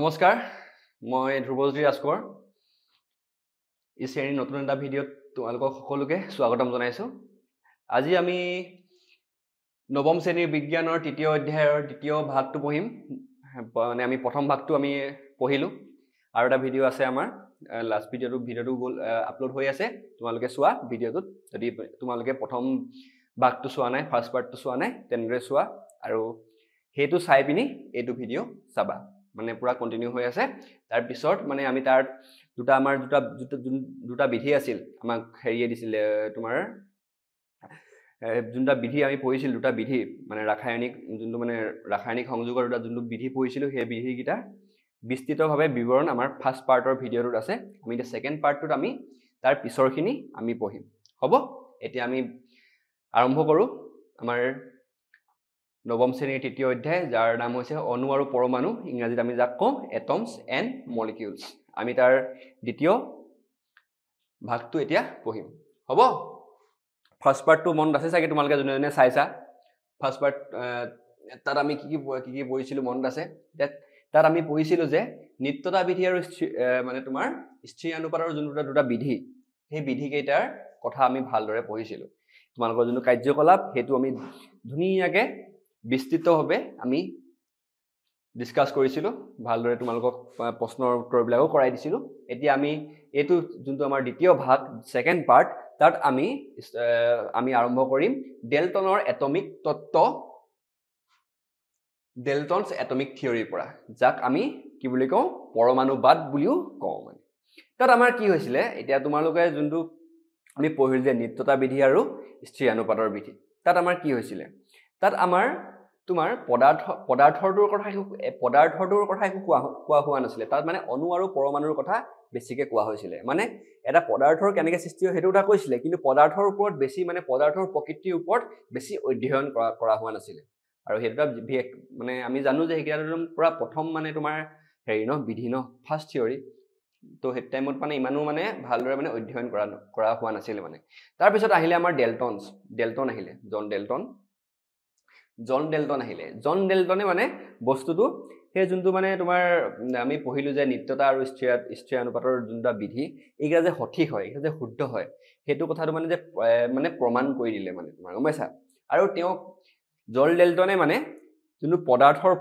নমস্কাৰ মই ধ্ৰুৱজ্যোতি ৰাজকোঁৱৰ এই শ্ৰেণীৰ নতুন এটা ভিডিঅ'ত তোমালোকক সকলোকে স্বাগতম জনাইছো আজি আমি নৱম শ্ৰেণীৰ বিজ্ঞানৰ তৃতীয় অধ্যায়ৰ দ্বিতীয় ভাগটো পঢ়িম মানে আমি প্ৰথম ভাগটো আমি পঢ়িলো আৰু এটা ভিডিঅ' আছে আমাৰ লাষ্ট ভিডিঅ'টো আপলোড হৈ আছে তোমালোকে চোৱা ভিডিঅ'টোত যদি তোমালোকে প্ৰথম ভাগটো চোৱা নাই ফাৰ্ষ্ট পাৰ্টটো চোৱা নাই তেনৰে চোৱা আৰু হেতু চাই পিনি এইটো ভিডিঅ' চাবা মানে পুৰা কন্টিনিউ হৈ আছে তাৰ পিছত মানে আমি তাৰ দুটা বিধি আছিল আমাক হেৰিয়ে দিছিল তোমাৰ যোনটা বিধি আমি পঢ়িছিল দুটা বিধি মানে ৰাসায়নিক সংযোগৰ দুটা যোনটো বিধি পঢ়িছিলো সেই বিধিকেইটা বিস্তৃতভাৱে বিৱৰণ আমাৰ ফাৰ্ষ্ট পাৰ্টৰ ভিডিঅ'টোত আছে আমি এতিয়া সেকেন্ড পাৰ্টটোত আমি তাৰ পিছৰখিনি আমি পঢ়িম হ'ব এতিয়া আমি আৰম্ভ কৰো আমাৰ নৱম শ্ৰেণীৰ তৃতীয় অধ্যায় যাৰ নাম হৈছে অণু আৰু পৰমাণু ইংৰাজীত আমি যাক কওঁ এটমছ এণ্ড মলিকিউলছ আমি তাৰ দ্বিতীয় ভাগটো এতিয়া পঢ়িম হ'ব ফাৰ্ষ্ট পাৰ্টটো মনত আছে চাগে তোমালোকে যোনে চাইছা ফাৰ্ষ্ট পাৰ্ট তাত আমি কি পঢ়িছিলো মনত আছে তাত আমি পঢ়িছিলো যে নিত্যতা বিধি আৰু মানে তোমাৰ স্থিৰ অনুপাতৰ যোনটো দুটা বিধি সেই বিধি কেইটাৰ কথা আমি ভালদৰে পঢ়িছিলো তোমালোকৰ যোনটো কাৰ্যকলাপ সেইটো আমি ধুনীয়াকে বিস্তৃতভাৱে আমি ডিসকাস কৰিছিলো ভালদৰে তোমালোকক প্ৰশ্নৰ উত্তৰবিলাকো কৰাই দিছিলো এতিয়া আমি এইটো যোনটো আমাৰ দ্বিতীয় ভাগ সেকেন্ড পাৰ্ট তাত আমি আৰম্ভ কৰিম ডেলটনৰ এটমিক তত্ত্ব ডেলটনছ এটমিক থিয়ৰিৰ পৰা যাক আমি কি বুলি কওঁ পৰমাণুবাদ বুলিও কওঁ মানে তাত আমাৰ কি হৈছিলে এতিয়া তোমালোকে যোনটো আমি পঢ়িল যে নিত্যতা বিধি আৰু স্থিৰ অনুপাতৰ বিধি তাত আমাৰ কি হৈছিলে তাত আমাৰ তোমাৰ পদাৰ্থটোৰ কথা একো কোৱা হোৱা নাছিলে তাত মানে অণু আৰু পৰমাণুৰ কথা বেছিকে কোৱা হৈছিলে মানে এটা পদাৰ্থৰ কেনেকৈ সৃষ্টি হয় সেইটো এটা কৈছিলে কিন্তু পদাৰ্থৰ ওপৰত বেছি মানে পদাৰ্থৰ প্ৰকৃতিৰ ওপৰত বেছি অধ্যয়ন কৰা হোৱা নাছিলে আৰু সেইটো মানে আমি জানো যে সেইকেইটা পুৰা প্ৰথম মানে তোমাৰ হেৰি বিধি ফাৰ্ষ্ট থিয়ৰি তো সেই টাইমত মানে ইমানো মানে ভালদৰে মানে অধ্যয়ন কৰা হোৱা নাছিলে মানে তাৰপিছত আহিলে আমাৰ ডেলটন আহিলে জন ডেলটনে মানে বস্তুটো সেই যোনটো মানে তোমাৰ আমি পঢ়িলো যে নিত্যতা আৰু স্থিৰ অনুপাতৰ যোনটা বিধি এইকেইটা যে সঠিক হয় এইকেইটা যে শুদ্ধ হয় সেইটো কথাটো মানে যে মানে প্ৰমাণ কৰি দিলে মানে তোমাৰ গম পাইছা আৰু তেওঁ জন ডেলটনে মানে যোনটো পদাৰ্থৰ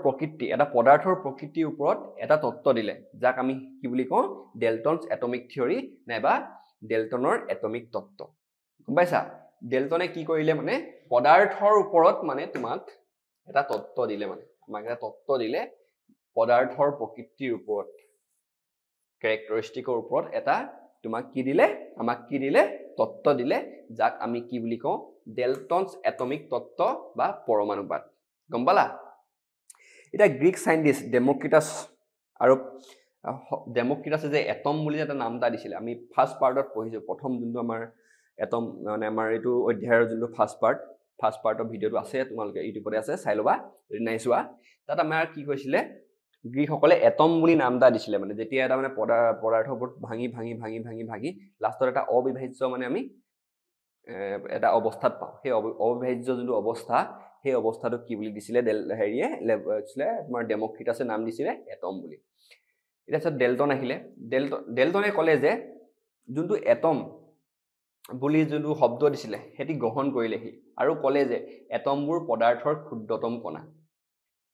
প্ৰকৃতিৰ ওপৰত এটা তত্ত্ব দিলে যাক আমি কি বুলি কওঁ ডেলটনছ এটমিক থিয়ৰি নাইবা ডেলটনৰ এটমিক তত্ত্ব গম পাইছা ডেলটনে কি কৰিলে মানে পদাৰ্থৰ ওপৰত মানে তোমাক এটা তত্ত্ব দিলে মানে আমাক এটা তত্ত্ব দিলে পদাৰ্থৰ প্ৰকৃতিৰ ওপৰত ক্যাৰেক্টাৰিষ্টিকৰ ওপৰত এটা তোমাক আমাক কি দিলে তত্ত্ব দিলে যাক আমি কি বুলি কওঁ ডেলটনছ এটমিক তত্ত্ব বা পৰমাণুবাদ গম পালা এটা গ্ৰীক সাইন্টিষ্ট ডেমোক্ৰিটাছে যে এটম বুলি এটা নাম এটা দিছিলে আমি ফাৰ্ষ্ট পাৰ্টত পঢ়িছো প্ৰথম যোনটো আমাৰ এটম মানে আমাৰ এইটো অধ্যায়ৰ যোনটো ফাৰ্ষ্ট পাৰ্টৰ ভিডিঅ'টো আছে তোমালোকে ইউটিউবতে আছে চাই ল'বা যদি নাই চোৱা তাত আমাৰ কি কৈছিলে গ্ৰীকসকলে এটম বুলি নাম এটা দিছিলে মানে যেতিয়া এটা মানে পদাৰ্থৰ ওপৰত ভাঙি লাষ্টত এটা অবিভাজ্য মানে আমি এটা অৱস্থাত পাওঁ সেই অবিভাজ্য যোনটো অৱস্থা সেই অৱস্থাটো কি বুলি দিছিলে হেৰিয়ে তোমাৰ ডেমোক্ৰিটাছে নাম দিছিলে এটম বুলি এতিয়া ডেলটন আহিলে ডেলটনে ক'লে যে যোনটো এটম বুলি যোনটো শব্দ দিছিলে সেটি গ্ৰহণ কৰিলেহি আৰু ক'লে যে এটমবোৰ পদাৰ্থৰ ক্ষুদ্ৰতম কণা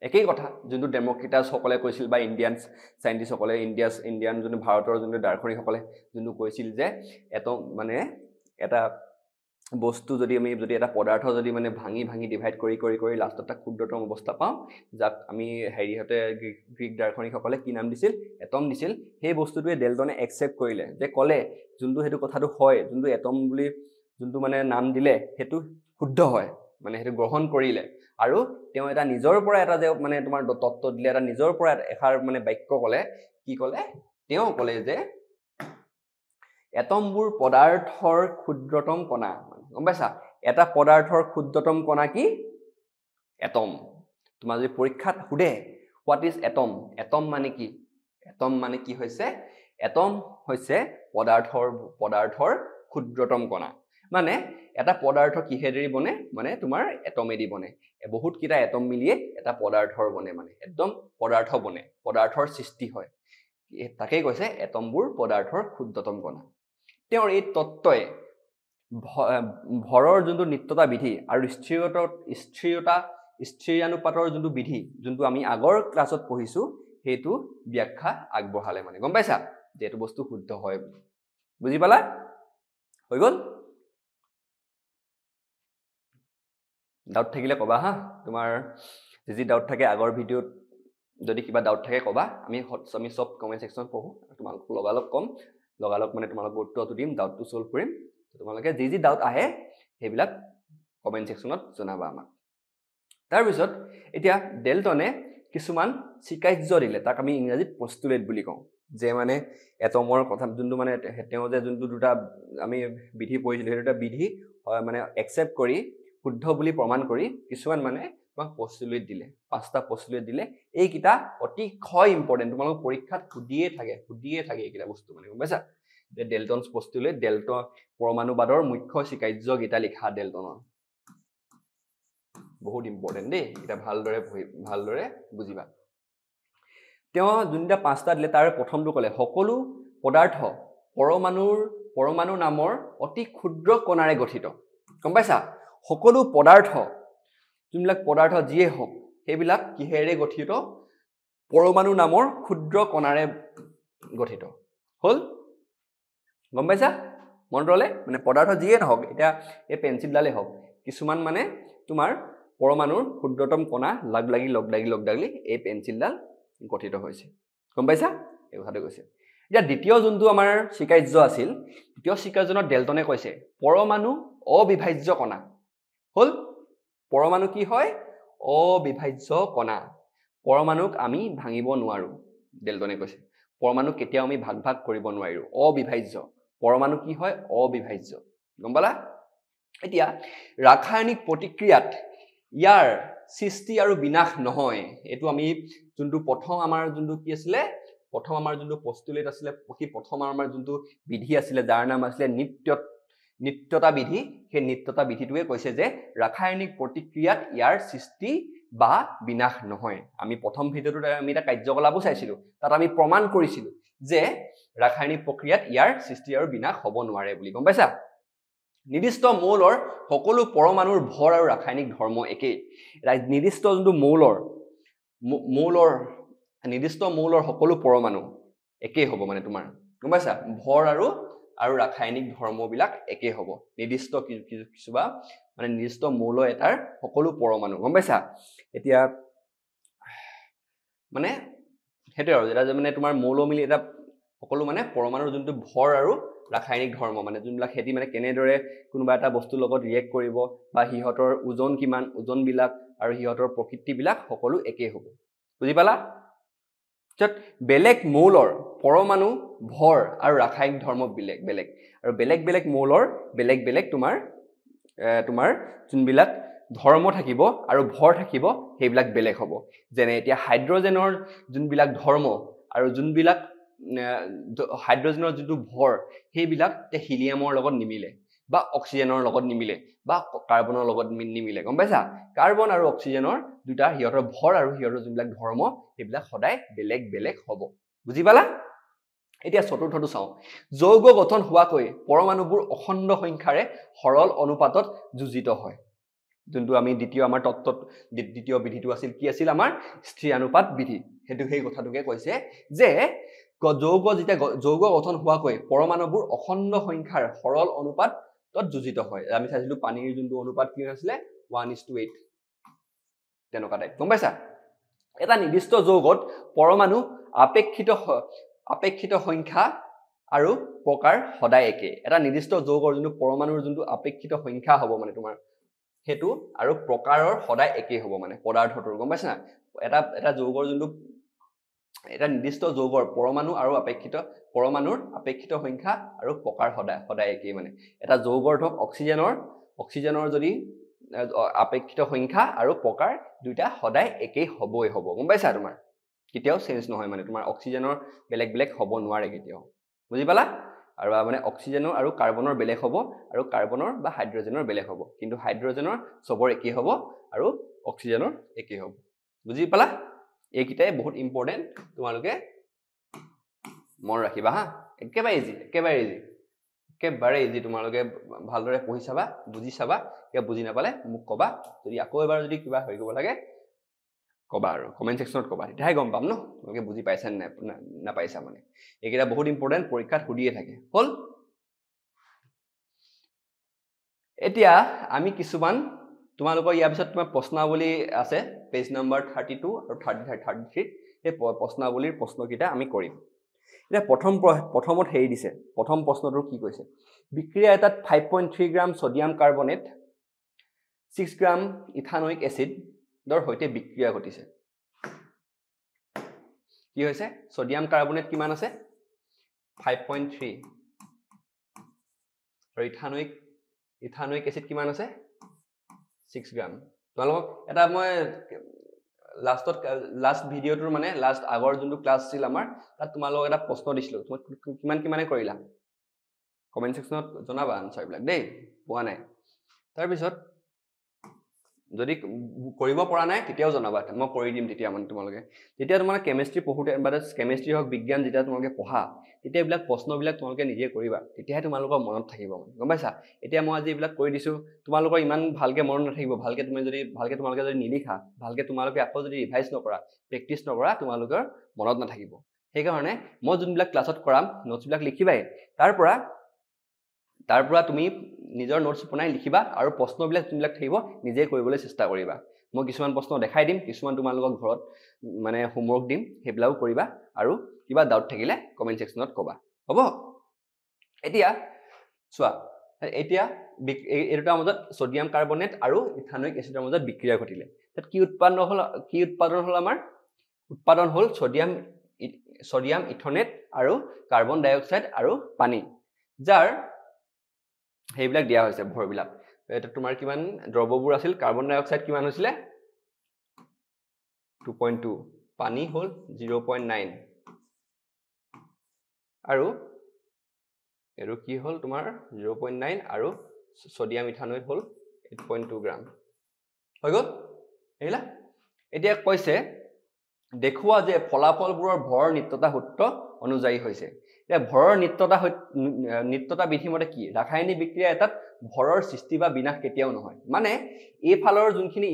একেই কথা যোনটো ডেমোক্ৰিটাছ সকলে কৈছিল বা ইণ্ডিয়ান সাইন্টিষ্ট সকলে ইণ্ডিয়ান যোনটো ভাৰতৰ যোনটো দাৰ্শনিকসকলে যোনটো কৈছিল যে এটম মানে এটা বস্তু যদি এটা পদাৰ্থ যদি মানে ভাঙি ডিভাইড কৰি লাষ্টত এটা ক্ষুদ্ৰতম অৱস্থা পাওঁ যাক আমি হেৰিহতে গ্ৰীক দাৰ্শনিকসকলে কি নাম দিছিল এটম দিছিল সেই বস্তুটোৱে ডেলটনে একচেপ্ট কৰিলে যে ক'লে যোনটো সেইটো কথাটো হয় যোনটো এটম বুলি যোনটো মানে নাম দিলে সেইটো শুদ্ধ হয় মানে সেইটো গ্ৰহণ কৰিলে আৰু তেওঁ এটা নিজৰ পৰা এটা যে মানে তোমাৰ তত্ত্ব দিলে এটা নিজৰ পৰা এষাৰ মানে বাক্য ক'লে কি ক'লে তেওঁ ক'লে যে এটমবোৰ পদাৰ্থৰ ক্ষুদ্ৰতম কণা গম পাইছা এটা পদাৰ্থৰ ক্ষুদ্ৰতম কণা কি এটম তোমাৰ যদি পৰীক্ষাত সুধে হোৱাট ইজ এটম মানে কি হৈছে এটম হৈছে পদাৰ্থৰ ক্ষুদ্ৰতম কণা মানে এটা পদাৰ্থ কিহেদি বনে মানে তোমাৰ এটমেদি বনে বহুত কিটা এটম মিলিয়ে এটা পদাৰ্থৰ বনে মানে একদম পদাৰ্থ বনে পদাৰ্থৰ সৃষ্টি হয় তাকেই কৈছে এটমবোৰ পদাৰ্থৰ ক্ষুদ্ৰতম কণা তেওঁৰ এই তত্ত্বই ভৰৰ যোনটো নিত্যতা বিধি আৰু স্থিৰানুপাতৰ যোনটো বিধি যোনটো আমি আগৰ ক্লাছত পঢ়িছো সেইটো ব্যাখ্যা আগবঢ়ালে মানে গম পাইছা যে এইটো বস্তু শুদ্ধ হয় বুজি পালা হৈ গল ডাউট থাকিলে কবা হা তোমাৰ যি ডাউট থাকে আগৰ ভিডিঅ'ত যদি কিবা ডাউট থাকে কবা আমি সব কমেন্ট সেকশন পঢ়ো তোমালোক লগালগ কম লগালগ মানে তোমালোক উত্তৰটো দিম ডাউটটো সলভ কৰিম তোমালোকে যি ডাউট আহে সেইবিলাক কমেন্ট সেকশনত জনাবা আমাক তাৰ পিছত এতিয়া ডেল্টনে কিছুমান চিকাৰ্য দিলে তাক আমি ইংৰাজীত পষ্টুলেট বুলি কওঁ যে মানে এটমৰ কথা যোনটো মানে তেওঁ যে যোনটো দুটা আমি বিধি পঢ়িছিলো সেই দুটা বিধি মানে একচেপ্ট কৰি শুদ্ধ বুলি প্ৰমাণ কৰি কিছুমান মানে তোমাক পষ্টুলেট দিলে পাঁচটা পষ্টুলেট দিলে এইকিটা অতি ক্ষয় ইম্পৰ্টেন্ট তোমালোক পৰীক্ষাত সুধিয়ে থাকে এইকিটা বস্তু মানে গম পাইছা যে ডেল্টনছ পষ্টুলেট ডেল্টন পৰমাণুবাদৰ মুখ্য চিকাৰ্য গীতা লিখা ডেল্টনৰ বহুত ইম্পৰ্টেন্ট দেই এটা ভালদৰে বুজিবা তেওঁ যোনটা পাঁচটা দিলে তাৰ প্ৰথমটো ক'লে সকলো পদাৰ্থ পৰমাণু নামৰ অতি ক্ষুদ্ৰ কণাৰে গঠিত গম পাইছা সকলো পদাৰ্থ যোনবিলাক পদাৰ্থ যিয়ে হওক সেইবিলাক কিহেৰে গঠিত পৰমাণু নামৰ ক্ষুদ্ৰ কণাৰে গঠিত হল গম পাইছা মনৰলে মানে পদাৰ্থ যিয়ে নহওক এতিয়া এই পেন্সিলডালে হওক কিছুমান মানে তোমাৰ পৰমাণুৰ ক্ষুদ্ৰতম কণা লগ লাগি এই পেন্সিলডাল গঠিত হৈছে গম পাইছা এই কথাটো কৈছে এতিয়া দ্বিতীয় যোনটো আমাৰ চিকাৰ্য আছিল দ্বিতীয় চিকাৰ্যনত ডেল্টনে কৈছে পৰমাণু অবিভাজ্য কণা হল পৰমাণু কি হয় অবিভাজ্য কণা পৰমাণুক আমি ভাঙিব নোৱাৰো ডেল্টনে কৈছে পৰমাণু কেতিয়াও আমি ভাগ কৰিব নোৱাৰো অবিভাজ্য পৰমাণু কি হয় অবিভাজ্য গম পালা এতিয়া ৰাসায়নিক প্ৰতিক্ৰিয়াত ইয়াৰ সৃষ্টি আৰু বিনাশ নহয় এটো আমি যোনটো প্ৰথম আমাৰ যোনটো কি আছিল প্ৰথম আমাৰ যোনটো পষ্টুলেট আছিল কি প্ৰথম আমাৰ যোনটো বিধি আছিল যাৰ নাম আছিল নিত্যতা বিধি সেই নিত্যতা বিধিটোৱে কৈছে যে ৰাসায়নিক প্ৰতিক্ৰিয়াত ইয়াৰ সৃষ্টি বা বিনাশ নহয় আমি প্ৰথম ভিডিঅ'টোত আমি এটা কাৰ্যকলাপ চাইছিলো তাত আমি প্ৰমাণ কৰিছিলো যে ৰাসায়নিক প্ৰক্ৰিয়াত ইয়াৰ সৃষ্টি আৰু বিনাশ হ'ব নোৱাৰে বুলি গম পাইছা নিৰ্দিষ্ট মৌলৰ সকলো পৰমাণুৰ ভৰ আৰু ৰাসায়নিক ধৰ্ম একেই নিৰ্দিষ্ট যোনটো নিৰ্দিষ্ট মৌলৰ সকলো পৰমাণু একেই হ'ব মানে তোমাৰ গম পাইছা ভৰ আৰু ৰাসায়নিক ধৰ্মবিলাক একেই হ'ব নিৰ্দিষ্ট কিছুবা মানে নিৰ্দিষ্ট মৌল এটাৰ সকলো পৰমাণু গম পাইছা এতিয়া মানে হেতে আৰু যেটা মানে তোমাৰ মৌল মিলি এটা সকলো মানে পৰমাণুৰ যোনটো ভৰ আৰু ৰাসায়নিক ধৰ্ম মানে যোনবিলাক হেতি মানে কেনেদৰে কোনোবা এটা বস্তুৰ লগত ৰিয়েক্ট কৰিব বা হিহতৰ ওজন কিমান ওজনবিলাক আৰু হিহতৰ প্ৰকৃতিবিলাক সকলো একেই হ'ব বুজি পালা বেলেগ মৌলৰ পৰমাণু ভৰ আৰু ৰাসায়নিক ধৰ্ম বেলেগ আৰু বেলেগ মৌলৰ বেলেগ তোমাৰ যোনবিলাক ধৰ্ম থাকিব আৰু ভৰ থাকিব সেইবিলাক বেলেগ হ'ব যেনে এতিয়া হাইড্ৰজেনৰ যোনবিলাক ধৰ্ম আৰু যোনবিলাক হাইড্ৰজেনৰ যোনটো ভৰ সেইবিলাক হিলিয়ামৰ লগত নিমিলে বা অক্সিজেনৰ লগত নিমিলে বা কাৰ্বনৰ লগত নিমিলে গম পাইছা কাৰ্বন আৰু অক্সিজেনৰ দুটা হিয়তৰ ভৰ আৰু হিয়তৰ যোনবিলাক ধৰ্ম সেইবিলাক সদায় বেলেগ হ'ব বুজি পালা এতিয়া চতুৰ্থটো চাও যৌগ গঠন হোৱাকৈ পৰমাণুবোৰ অখণ্ড সংখ্যাৰে সৰল অনুপাতত যোজিত হয় যোনটো আমি আমাৰ তত্ত্বত দ্বিতীয় বিধিটো আছিল কি আছিল আমাৰ স্থিৰানুপাত বিধি হেতু সেই কথাটোকে কৈছে যে যৌগ গঠন হোৱাকৈ পৰমাণুবোৰ অখণ্ড সংখ্যাৰ সৰল অনুপাতত যোজিত হয় আমি চাইছিলো পানীৰ যোনটো অনুপাত কি আছিল 1:8 তেনেকুৱা টাইপ গম পাইছা এটা নিৰ্দিষ্ট যৌগত পৰমাণু আপেক্ষিত সংখ্যা আৰু প্ৰকাৰ সদায় একে এটা নিৰ্দিষ্ট যৌগৰ যোনটো পৰমাণুৰ যোনটো আপেক্ষিত সংখ্যা হ'ব মানে তোমাৰ হেতু আৰু প্ৰকাৰৰ সদায় একে হ'ব মানে পদাৰ্থটোৰ গম পাইছা এটা যৌগৰ যোনটো এটা নিৰ্দিষ্ট যৌগৰ পৰমাণুৰ আপেক্ষিত সংখ্যা আৰু প্ৰকাৰ সদায় একেই মানে এটা যৌগৰ ধৰক অক্সিজেনৰ যদি আপেক্ষিত সংখ্যা আৰু প্ৰকাৰ দুইটা সদায় একেই হ'বই হ'ব গম পাইছা তোমাৰ কেতিয়াও চেঞ্জ নহয় মানে তোমাৰ অক্সিজেনৰ বেলেগ হ'ব নোৱাৰে কেতিয়াও বুজি পালা আৰু মানে অক্সিজেনৰ আৰু কাৰ্বনৰ বেলেগ হ'ব আৰু কাৰ্বনৰ বা হাইড্ৰজেনৰ বেলেগ হ'ব কিন্তু হাইড্ৰজেনৰ সবৰ একেই হ'ব আৰু অক্সিজেনৰ একেই হ'ব বুজি পালা এইকিটাই বহুত ইম্পৰ্টেন্ট তোমালোকে মন ৰাখিবা হা একেবাৰে ইজি তোমালোকে ভালদৰে পঢ়ি চাবা বুজি চাবা কিবা বুজি নাপালে মোক কবা যদি আকৌ এবাৰ যদি কিবা হৈ গব লাগে কবা আৰু কমেন্ট সেকশনত কবা তেতিয়াহে গম পাম ন তোমালোকে বুজি পাইছা না পাইছা মানে এইকেইটা বহুত ইম্পৰ্টেন্ট পৰীক্ষাত সুধিয়ে থাকে হল এতিয়া আমি কিছুমান তোমালোকৰ ইয়াৰ পিছত তোমাৰ প্ৰশ্নাৱলী আছে পেজ নম্বৰ 32 আৰু 33 এই প্ৰশ্নাৱলীৰ প্ৰশ্নকিটা আমি কৰিম এতিয়া প্ৰথমত হেৰি দিছে প্ৰথম প্ৰশ্নটো কি কৈছে বিক্ৰিয়া এটাত 5.3 গ্ৰাম সোডিয়াম কাৰ্বনেট 6 গ্ৰাম ইথানোইক এসিডৰ সৈতে বিক্ৰিয়া ঘটিছে কি হৈছে সোডিয়াম কাৰ্বনেট কিমান আছে 5.3 আৰু ইথানোইক এসিড কিমান আছে 6 গ্ৰাম তোমালোকক এটা মই লাষ্ট ভিডিওটোৰ মানে লাষ্ট আগৰ যোনটো ক্লাছ আছিল আমাৰ তাত তোমালোকক এটা প্ৰশ্ন দিছিলো তুমি কিমানে কৰিলা কমেন্ট সেকশনত জনাবা আনসাৰ বিলাক দেই পোৱা নাই তাৰ পিছত যদি কৰিব পৰা নাই তেতিয়াও জনাবা মই কৰি দিম তেতিয়া মানে তোমালোকে তেতিয়া তোমাৰ কেমিষ্ট্ৰি পঢ়ুতে বা কেমিষ্ট্ৰি হক বিজ্ঞান যেতিয়া তোমালোকে পঢ়া তেতিয়া এইবিলাক প্ৰশ্নবিলাক তোমালোকে নিজে কৰিবা তেতিয়াহে তোমালোকৰ মনত থাকিব মানে গম পাইছা এতিয়া মই আজি এইবিলাক কৰি দিছো তোমালোকৰ ইমান ভালকে মনত নাথাকিব ভালকে তোমালোকে যদি নিলিখা ভালকে তোমালোকে আকৌ যদি ৰিভাইজ নকৰা প্ৰেক্টিছ নকৰা তোমালোকৰ মনত নাথাকিব সেই কাৰণে মই যোনবিলাক ক্লাছত কৰাম নোটছবিলাক লিখিবাই তাৰ পৰা তুমি নিজৰ নোটছ বনাই লিখিবা আৰু প্ৰশ্নবিলাক যোনবিলাক থাকিব নিজে কৰিবলৈ চেষ্টা কৰিবা মই কিছুমান প্ৰশ্ন দেখাই দিম কিছুমান তোমালোকক ঘৰত মানে হোমৱৰ্ক দিম হেবলাও কৰিবা আৰু কিবা ডাউট থাকিলে কমেন্ট সেকশনত কবা হ'ব এতিয়া চোৱা এতিয়া এটাৰ মাজত সোডিয়াম কাৰ্বনেট আৰু ইথানোইক এসিডৰ মাজত বিক্ৰিয়া ঘটিলে তাত কি উৎপাদন হল আমাৰ উৎপাদন হল সোডিয়াম ইথনেট আৰু কাৰ্বন ডাই অক্সাইড আৰু পানী যাৰ সেইবিলাক দিয়া হৈছে ভৰবিলাক এটা তোমাৰ কিমান দ্ৰৱবোৰ আছিল কাৰ্বন ডাই অক্সাইড কিমান হৈছিল 2.2 পানী হল 0.9 আৰু কি হল তোমাৰ 0.9 আৰু সোডিয়াম ইথানোইড হল 8.2 গ্ৰাম হৈ গল এইলা এতিয়া কৈছে দেখুৱা যে ফলাফলবোৰৰ ভৰ নিত্যতা সূত্ৰ অনুযায়ী হৈছে এতিয়া ভৰৰ নিত্যতা বিধি মতে কি ৰাসায়নিক বিক্ৰিয়া এটাত ভৰৰ সৃষ্টি বা বিনাশ কেতিয়াও নহয় মানে এই ফালৰ যোনখিনি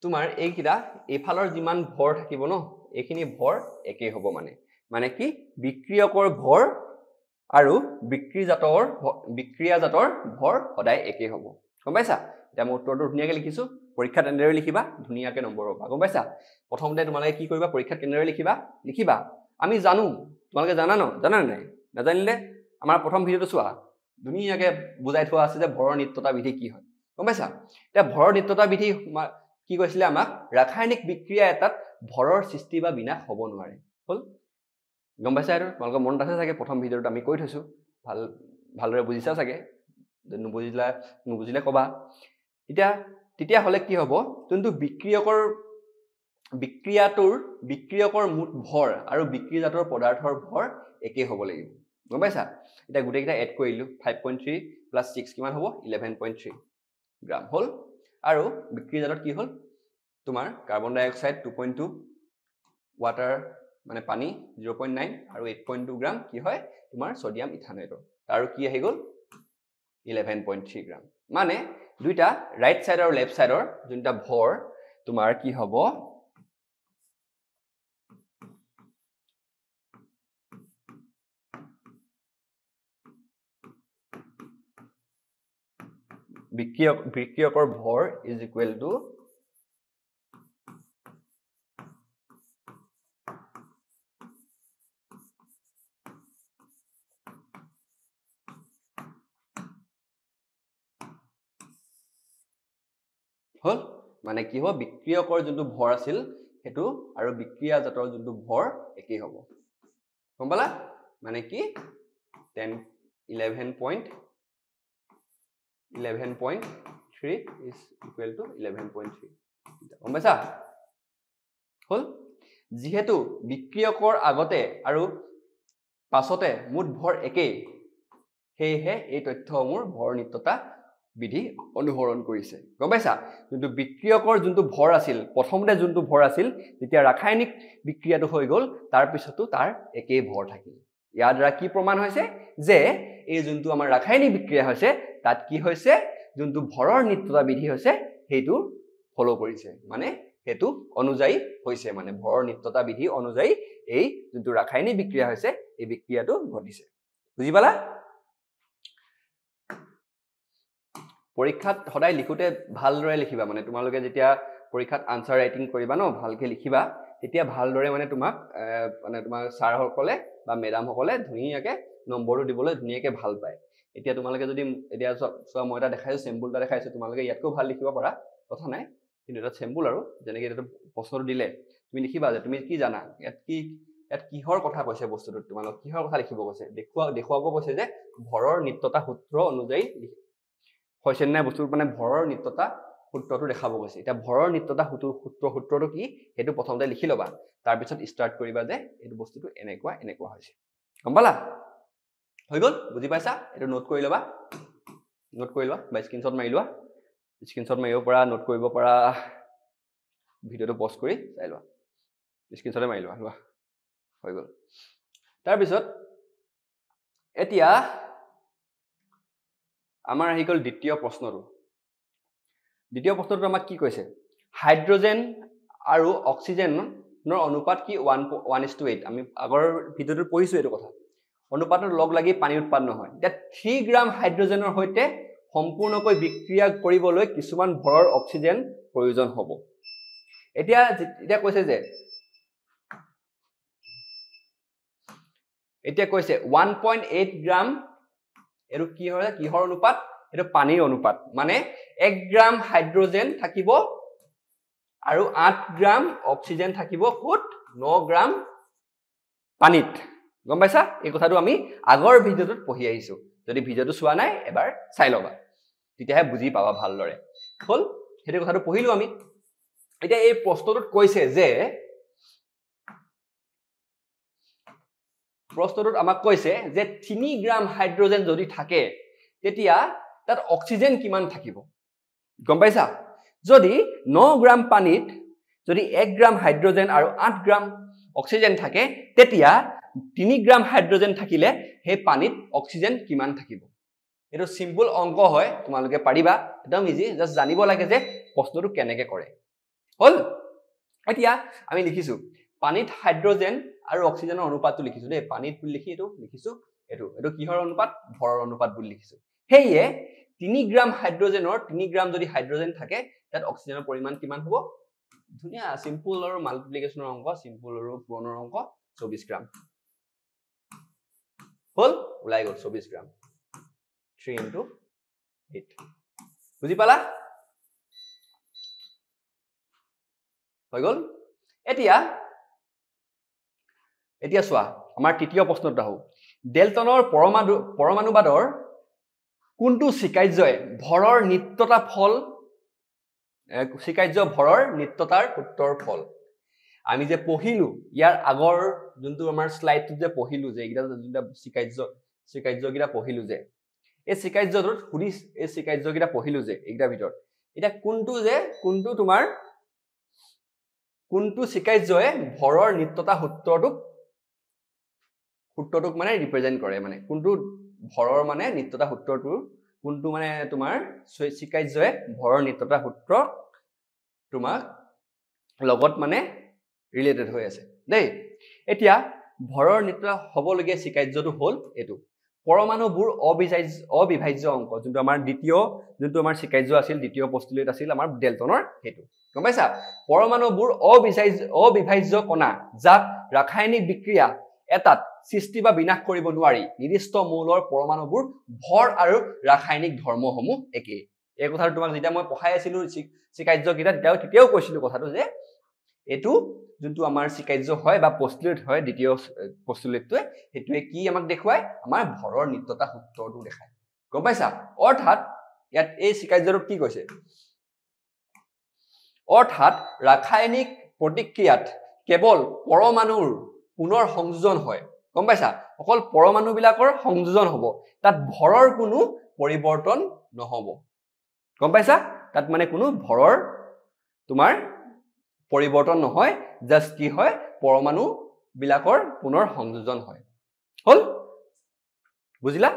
তোমাৰ এইকিটা এইফালৰ যিমান ভৰ থাকিব ন এইখিনি ভৰ একেই হ'ব মানে কি বিক্ৰিয়কৰ ভৰ আৰু বিক্ৰিয়াজাতৰ ভৰ সদায় একেই হ'ব গম পাইছা এতিয়া মই উত্তৰটো ধুনীয়াকৈ লিখিছো পৰীক্ষাত এনেদৰে লিখিবা ধুনীয়াকৈ নম্বৰ পাবা গম পাইছা প্ৰথমতে তোমালোকে কি কৰিবা পৰীক্ষাত কেনেদৰে লিখিবা আমি জানো তোমালোকে জানা নাই নাজানিলে আমাৰ প্ৰথম ভিডিওটো চোৱা ধুনীয়াকৈ বুজাই থোৱা আছে যে ভৰৰ নিত্যতা বিধি কি হয় গম পাইছা এতিয়া ভৰৰ নিত্যতা বিধি কি কৈছিলে আমাক ৰাসায়নিক বিক্ৰিয়া এটাত ভৰৰ সৃষ্টি বা বিনাশ হ'ব নোৱাৰে হল গম পাইছা আৰু তোমালোকৰ মনত আছে চাগে প্ৰথম ভিডিওত আমি কৈ থৈছো ভালদৰে বুজিছা চাগে নুবুজিলে কবা তেতিয়া হলে কি হ'ব যোনটো বিক্ৰিয়কৰ মুঠ ভৰ আৰু বিক্ৰিজাতৰ পদাৰ্থৰ ভৰ একেই হ'ব লাগিব গম পাইছা এতিয়া গোটেইকেইটা এড কৰিলো 5.3 + 6 কিমান হ'ব 11.3 গ্ৰাম হল আৰু বিক্ৰিজাতত কি হল তোমাৰ কাৰ্বন ডাই অক্সাইড 2.2 ওয়াটাৰ মানে পানী 0.9 আৰু 8.2 গ্ৰাম কি হয় তোমাৰ সোডিয়াম ইথানোইডৰ আৰু কি আহি গল 11.3 গ্ৰাম মানে দুইটা ৰাইট সাইড আৰু লেফট সাইডৰ যোনটা ভৰ তোমাৰ কি হ'ব বিক্ৰিয়কৰ ভৰ ইজ ইকুৱেল টু হল মানে কি হ'ব বিক্ৰিয়কৰ যোনটো ভৰ আছিল হেতু আৰু বিক্ৰিয়াজাতৰ যোনটো ভৰ একেই হ'ব গম পালা মানে কি 11.3 is equal to 11.3 গম পাইছা হল যেহেতু বিক্ৰিয়কৰ আগতে আৰু পাছতে মুঠ ভৰ একেই সেয়েহে এই তথ্যসমূহ ভৰ নিত্যতা বিধি অনুসৰণ কৰিছে গম পাইছা যোনটো বিক্ৰিয়কৰ যোনটো ভৰ আছিল প্ৰথমতে যোনটো ভৰ আছিল যেতিয়া ৰাসায়নিক বিক্ৰিয়াটো হৈ গল তাৰ পিছতো তাৰ একেই ভৰ থাকিল ইয়াৰ দ্বাৰা কি প্ৰমাণ হৈছে যে এই যোনটো আমাৰ ৰাসায়নিক বিক্ৰিয়া হৈছে তাত কি হৈছে যোনটো ভৰৰ নিত্যতা বিধি হৈছে সেইটো ফলো কৰিছে মানে হেতু অনুযায়ী হৈছে মানে ভৰৰ নিত্যতা বিধি অনুযায়ী এই যোনটো ৰাসায়নিক বিক্ৰিয়া হৈছে এই বিক্ৰিয়াটো ঘটিছে বুজি পালা পৰীক্ষাত সদায় লিখোতে ভালদৰে লিখিবা মানে তোমালোকে যেতিয়া পৰীক্ষাত আনসাৰ ৰাইটিং কৰিবা ন ভালকে লিখিবা তেতিয়া ভালদৰে মানে তোমাক মানে তোমাৰ ছাৰ সকলে বা মেডাম সকলে ধুনীয়াকে নম্বৰটো দিবলৈ ধুনীয়াকে ভাল পায় এতিয়া তোমালোকে যদি এতিয়া চোৱা মই এটা দেখাইছো চেম্পল এটা দেখাইছো তোমালোকে ইয়াতকৈ ভাল লিখিব পাৰা কথা নাই কিন্তু এটা চেম্পল আৰু যেনেকৈ এটা প্ৰশ্নটো দিলে তুমি লিখিবা যে তুমি কি জানা ইয়াত কিহৰ কথা কৈছে বস্তুটো তোমালোক কিহৰ কথা লিখিব কৈছে দেখুৱাব কৈছে যে ভৰৰ নিত্যতা সূত্ৰ অনুযায়ী হৈছে নাই বস্তু মানে ভৰৰ নিত্যতা সূত্ৰটো দেখাব কৈছে এতিয়া ভৰৰ নিত্যতা সূত্ৰটো কি সেইটো প্ৰথমতে লিখি লবা তাৰ পিছত ষ্টাৰ্ট কৰিবা যে এইটো বস্তুটো এনেকুৱা হৈছে গম পালা হৈ গল বুজি পাইছা এটো নোট কৰি লবা বা স্ক্ৰিনশ্বট মাৰি লোৱা স্ক্ৰিনশ্বট মাৰিব পৰা নোট কৰিব পৰা ভিডিওটো পজ কৰি চাই লোৱা স্ক্ৰিনশ্বটে মাৰি লোৱা হৈ গল তাৰ পিছত এতিয়া আমাৰ আহি গল দ্বিতীয় প্ৰশ্নটো আমাক কি কৈছে হাইড্ৰোজেন আৰু অক্সিজেনৰ অনুপাত কি 1:8 আমি আগৰ ভিডিওটো পঢ়িছো এইটো কথা অনুপাতৰ লগ লাগি পানী উৎপন্ন হয় এতিয়া 3 গ্ৰাম হাইড্ৰোজেনৰ সৈতে সম্পূৰ্ণকৈ বিক্ৰিয়া কৰিবলৈ কিছুমান ভৰৰ অক্সিজেন প্ৰয়োজন হ'ব এতিয়া কৈছে 1.8 গ্ৰাম এটো কি হয় কিহৰ অনুপাত এটো পানীৰ অনুপাত মানে 1 গ্ৰাম হাইড্ৰোজেন থাকিব আৰু 8 গ্ৰাম অক্সিজেন থাকিব ক'ত 9 গ্ৰাম পানীত গম পাইছা এই কথাটো আমি আগৰ ভিডিওটোত পঢ়ি আহিছো যদি ভিডিওটো চোৱা নাই এবাৰ চাই লবা তেতিয়াহে বুজি পাবা ভালদৰে হল হেতু কথাটো পঢ়িলো আমি এতিয়া এই প্ৰশ্নটোত কৈছে যে প্ৰশ্নটোত আমাক কৈছে যে 3 গ্ৰাম হাইড্ৰোজেন যদি থাকে তেতিয়া তাত অক্সিজেন কিমান থাকিব গম পাইছা যদি 9 গ্ৰাম পানীত যদি 1 গ্ৰাম হাইড্ৰোজেন আৰু 8 গ্ৰাম অক্সিজেন থাকে তেতিয়া 3 গ্ৰাম হাইড্ৰোজেন থাকিলে হে পানীত অক্সিজেন কিমান থাকিব এটো সিম্পল অংক হয় তোমালোকে পাৰিবা একদম ইজি জাস্ট জানিব লাগে যে প্ৰশ্নটো কেনেকৈ কৰে হল এতিয়া আমি লিখিছো পানীত হাইড্ৰোজেন আৰু অক্সিজেনৰ অনুপাতটো লিখিছো দেই পানীত বুলি লিখি লিখিছো এটো কিহৰ অনুপাত ভৰৰ অনুপাত বুলি লিখিছো হেয়ে 3 গ্ৰাম হাইড্ৰোজেনৰ 3 গ্ৰাম যদি হাইড্ৰোজেন থাকে তাত অক্সিজেনৰ পৰিমাণ কিমান হ'ব ধুনিয়া সিম্পল আৰু মাল্টিপ্লিকেশনৰ অংক সিম্পল আৰু পূৰণৰ অংক 24 গ্ৰাম হল ওলাই গল 24 গ্ৰাম 3 * 8 বুজি পালা হৈ গল এতিয়া চোৱা আমাৰ তৃতীয় প্ৰশ্নটো আহো ডেলটনৰ পৰমাণুবাদৰ কোনটো স্বীকাৰ্যই ভৰৰ নিত্যতা ফল স্বীকাৰ্য ভৰৰ নিত্যতাৰ সূত্ৰৰ ফল আমি যে পঢ়িলো ইয়াৰ আগৰ যোনটো আমাৰ স্লাইডটো যে পঢ়িলো যে এইটা যোনটা স্বীকাৰ্যকিটা পঢ়িলো যে এই স্বীকাৰ্যটোত এই স্বীকাৰ্যকিটা পঢ়িলো যে এইটা ভিতৰত এটা কোনটো স্বীকাৰ্যই ভৰৰ নিত্যতা সূত্ৰটোক মানে ৰিপ্ৰেজেন্ট কৰে মানে কোনটো ভৰৰ মানে নিত্যতা সূত্ৰটো কোনটো মানে তোমাৰ স্বীকাৰ্যই ভৰৰ নিত্যতা সূত্ৰ তোমাক লগত মানে ৰিলেটেড হৈ আছে দেই এতিয়া ভৰৰ নিত্যতা হবলগীয়া স্বীকাৰ্যটো হল এটো পৰমাণুবোৰ অবিভাজ্য অংক যোনটো আমাৰ যোনটো আমাৰ স্বীকাৰ্য আছিল দ্বিতীয় পষ্টুলেট আছিল আমাৰ ডেলটনৰ হেতু গম পাইছা পৰমাণুবোৰ অবিভাজ্য কণা যাক ৰাসায়নিক বিক্ৰিয়া এটাত সৃষ্টি বা বিনাশ কৰিব নোৱাৰি নিৰ্দিষ্ট মৌলৰ পৰমাণুবোৰ ভৰ আৰু ৰাসায়নিক ধৰ্মসমূহ একে এই কথাটো তোমাক যেতিয়া মই পঢ়াই আছিলো স্বীকাৰ্যকিটা তেতিয়াও কৈছিলো কথাটো যে এটো যোনটো আমাৰ স্বীকাৰ্য হয় বা পষ্টুলেট হয় দ্বিতীয় পষ্টুলেটটোৱে হেতুৱে কি আমাক দেখুৱায় আমাৰ ভৰৰ নিত্যতা সূত্ৰটো দেখায় গম পাইছা অৰ্থাৎ ইয়াত এই স্বীকাৰ্যটো কি কৈছে অৰ্থাৎ ৰাসায়নিক প্ৰতিক্ৰিয়াত কেৱল পৰমাণুৰ পুনৰ সংযোজন হয় গম পাইছা অকল পৰমাণু বিলাকৰ সংযোজন হ'ব তাত ভৰৰ কোনো পৰিৱৰ্তন নহব গম পাইছা তাত মানে কোনো ভৰৰ তোমাৰ পৰিৱৰ্তন নহয় জাস্ট কি হয় পৰমাণু বিলাকৰ পুনৰ সংযোজন হয় হল বুজিলা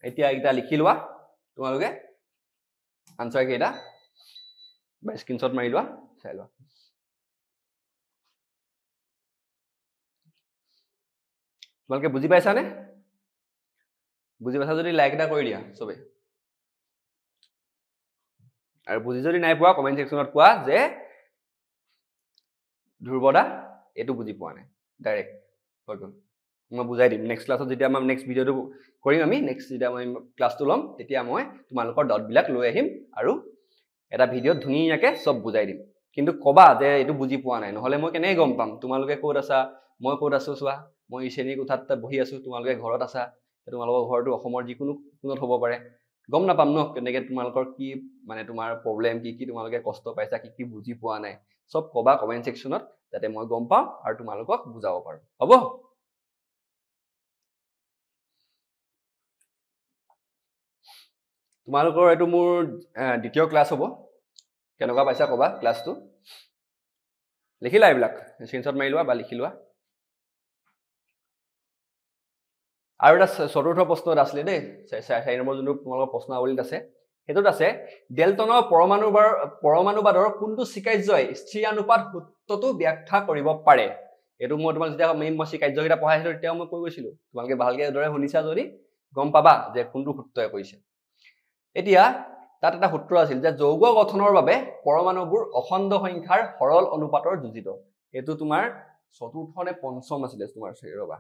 এতিয়া এটা লিখি লোৱা তোমালোকে আনসাৰ কেইটা বা স্ক্ৰিনশ্বট মাৰি লোৱা চাই লোৱা তোমালোকে বুজি পাইছানে বুজি পাইছা যদি লাইক এটা কৰি দিয়া সবে আৰু বুজি যদি নাই পোৱা কমেন্ট সেকশনত কোৱা যে ধ্ৰুৱদা এটো বুজি পোৱা নাই ডাইৰেক্ট হৈ গ'ল মই বুজাই দিম নেক্সট ক্লাছত যেতিয়া আমি নেক্সট ভিডিওটো কৰিম আমি নেক্সট যেতিয়া আমি ক্লাছটো লম তেতিয়া মই তোমালোকৰ ডট বিলাক লৈ আহিম আৰু এটা ভিডিওত ধুনীয়াকৈ সব বুজাই দিম কিন্তু কবা যে এটো বুজি পোৱা নাই নহলে মই কেনে গম পাম তোমালোকে ক'ত আছা মই ক'ত আছো চোৱা মই শ্ৰেণী কোঠাত বহি আছো তোমালোকে ঘৰত আছা তোমালোকৰ ঘৰটো অসমৰ যিকোনো কোণত হ'ব পাৰে গম নাপাম ন কেনেকৈ তোমালোকৰ কি মানে তোমাৰ প্ৰবলেম কি তোমালোকে কষ্ট পাইছা কি বুজি পোৱা নাই সব কবা কমেন্ট সেকশনত যাতে মই গম পাম আৰু তোমালোকক বুজাব পাৰো হ'ব তোমালোকৰ এটো মোৰ দ্বিতীয় ক্লাছ হ'ব কেনেকুৱা পাইছা কবা ক্লাছটো লিখিলা এইবিলাক স্ক্ৰিনশ্বট মাৰি লোৱা বা লিখি লোৱা আৰু এটা চতুৰ্থ প্ৰশ্নত আছিলে দেই 4 নম্বৰ যোনটো তোমালোকৰ প্ৰশ্নাৱলীত আছে হেতুত আছে ডেলটনৰ পৰমাণুবাদৰ কোনটো স্বীকাৰ্যই স্থিৰানুপাত সূত্ৰটো ব্যাখ্যা কৰিব পাৰে এটো মই তোমাক যেতিয়া মই স্বীকাৰ্যকেইটা পঢ়াইছিলো তেতিয়া মই কৈ গৈছিলো তোমালোকে ভালকৈ দৰে শুনিছা যদি গম পাবা যে কোনটো সূত্ৰই কৈছে এতিয়া তাত এটা সূত্ৰ আছিল যে যৌগ গঠনৰ বাবে পৰমাণুবোৰ অখণ্ড সংখ্যাৰ সৰল অনুপাতৰ যুজিত এটো তোমাৰ চতুৰ্থ নে পঞ্চম আছিল তোমাৰ ৰবা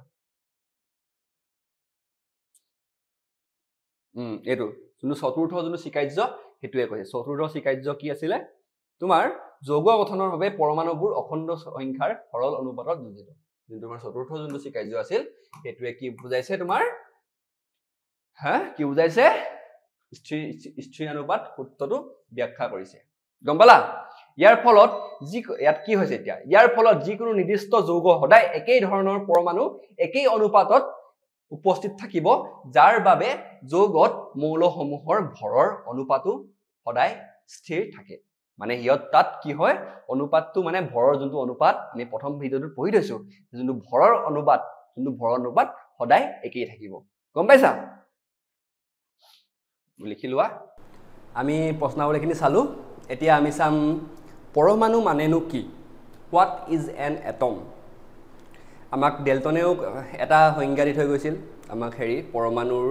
এটো যোনটো চতুৰ্থ যোনটো স্বীকাৰ্য হেতুৱে কৈছে চতুৰ্থ স্বীকাৰ্য কি আছিল তোমাৰ যৌগ গঠনৰ বাবে পৰমাণুবোৰ অখণ্ড সংখ্যাৰ সৰল অনুপাতত যুজিত যোনটো তোমাৰ চতুৰ্থ যোনটো স্বীকাৰ্য আছিল হেতুৱে কি বুজাইছে তোমাৰ কি বুজাইছে স্থিৰানুপাত সূত্ৰটো ব্যাখ্যা কৰিছে গম পালা ইয়াৰ ফলত ইয়াত কি হৈছে এতিয়া ইয়াৰ ফলত যিকোনো নিৰ্দিষ্ট যৌগ সদায় একেই ধৰণৰ পৰমাণু একেই অনুপাতত উপস্থিত থাকিব যাৰ বাবে যৌগত মৌলসমূহৰ ভৰৰ অনুপাতটো সদায় স্থিৰ থাকে মানে ইয়ত তাত কি হয় অনুপাতটো মানে ভৰৰ যোনটো অনুপাত আমি প্ৰথম ভিডিওটোত পঢ়ি থৈছো যোনটো ভৰৰ অনুপাত সদায় একেই থাকিব গম পাইছা লিখি লোৱা আমি প্ৰশ্নাৱলীখিনি চালো এতিয়া আমি চাম পৰমাণু মানেনো কি হোৱাট ইজ এন এটম আমাক ডেলটনেও এটা সংজ্ঞা দি থৈ গৈছিল আমাক পৰমাণুৰ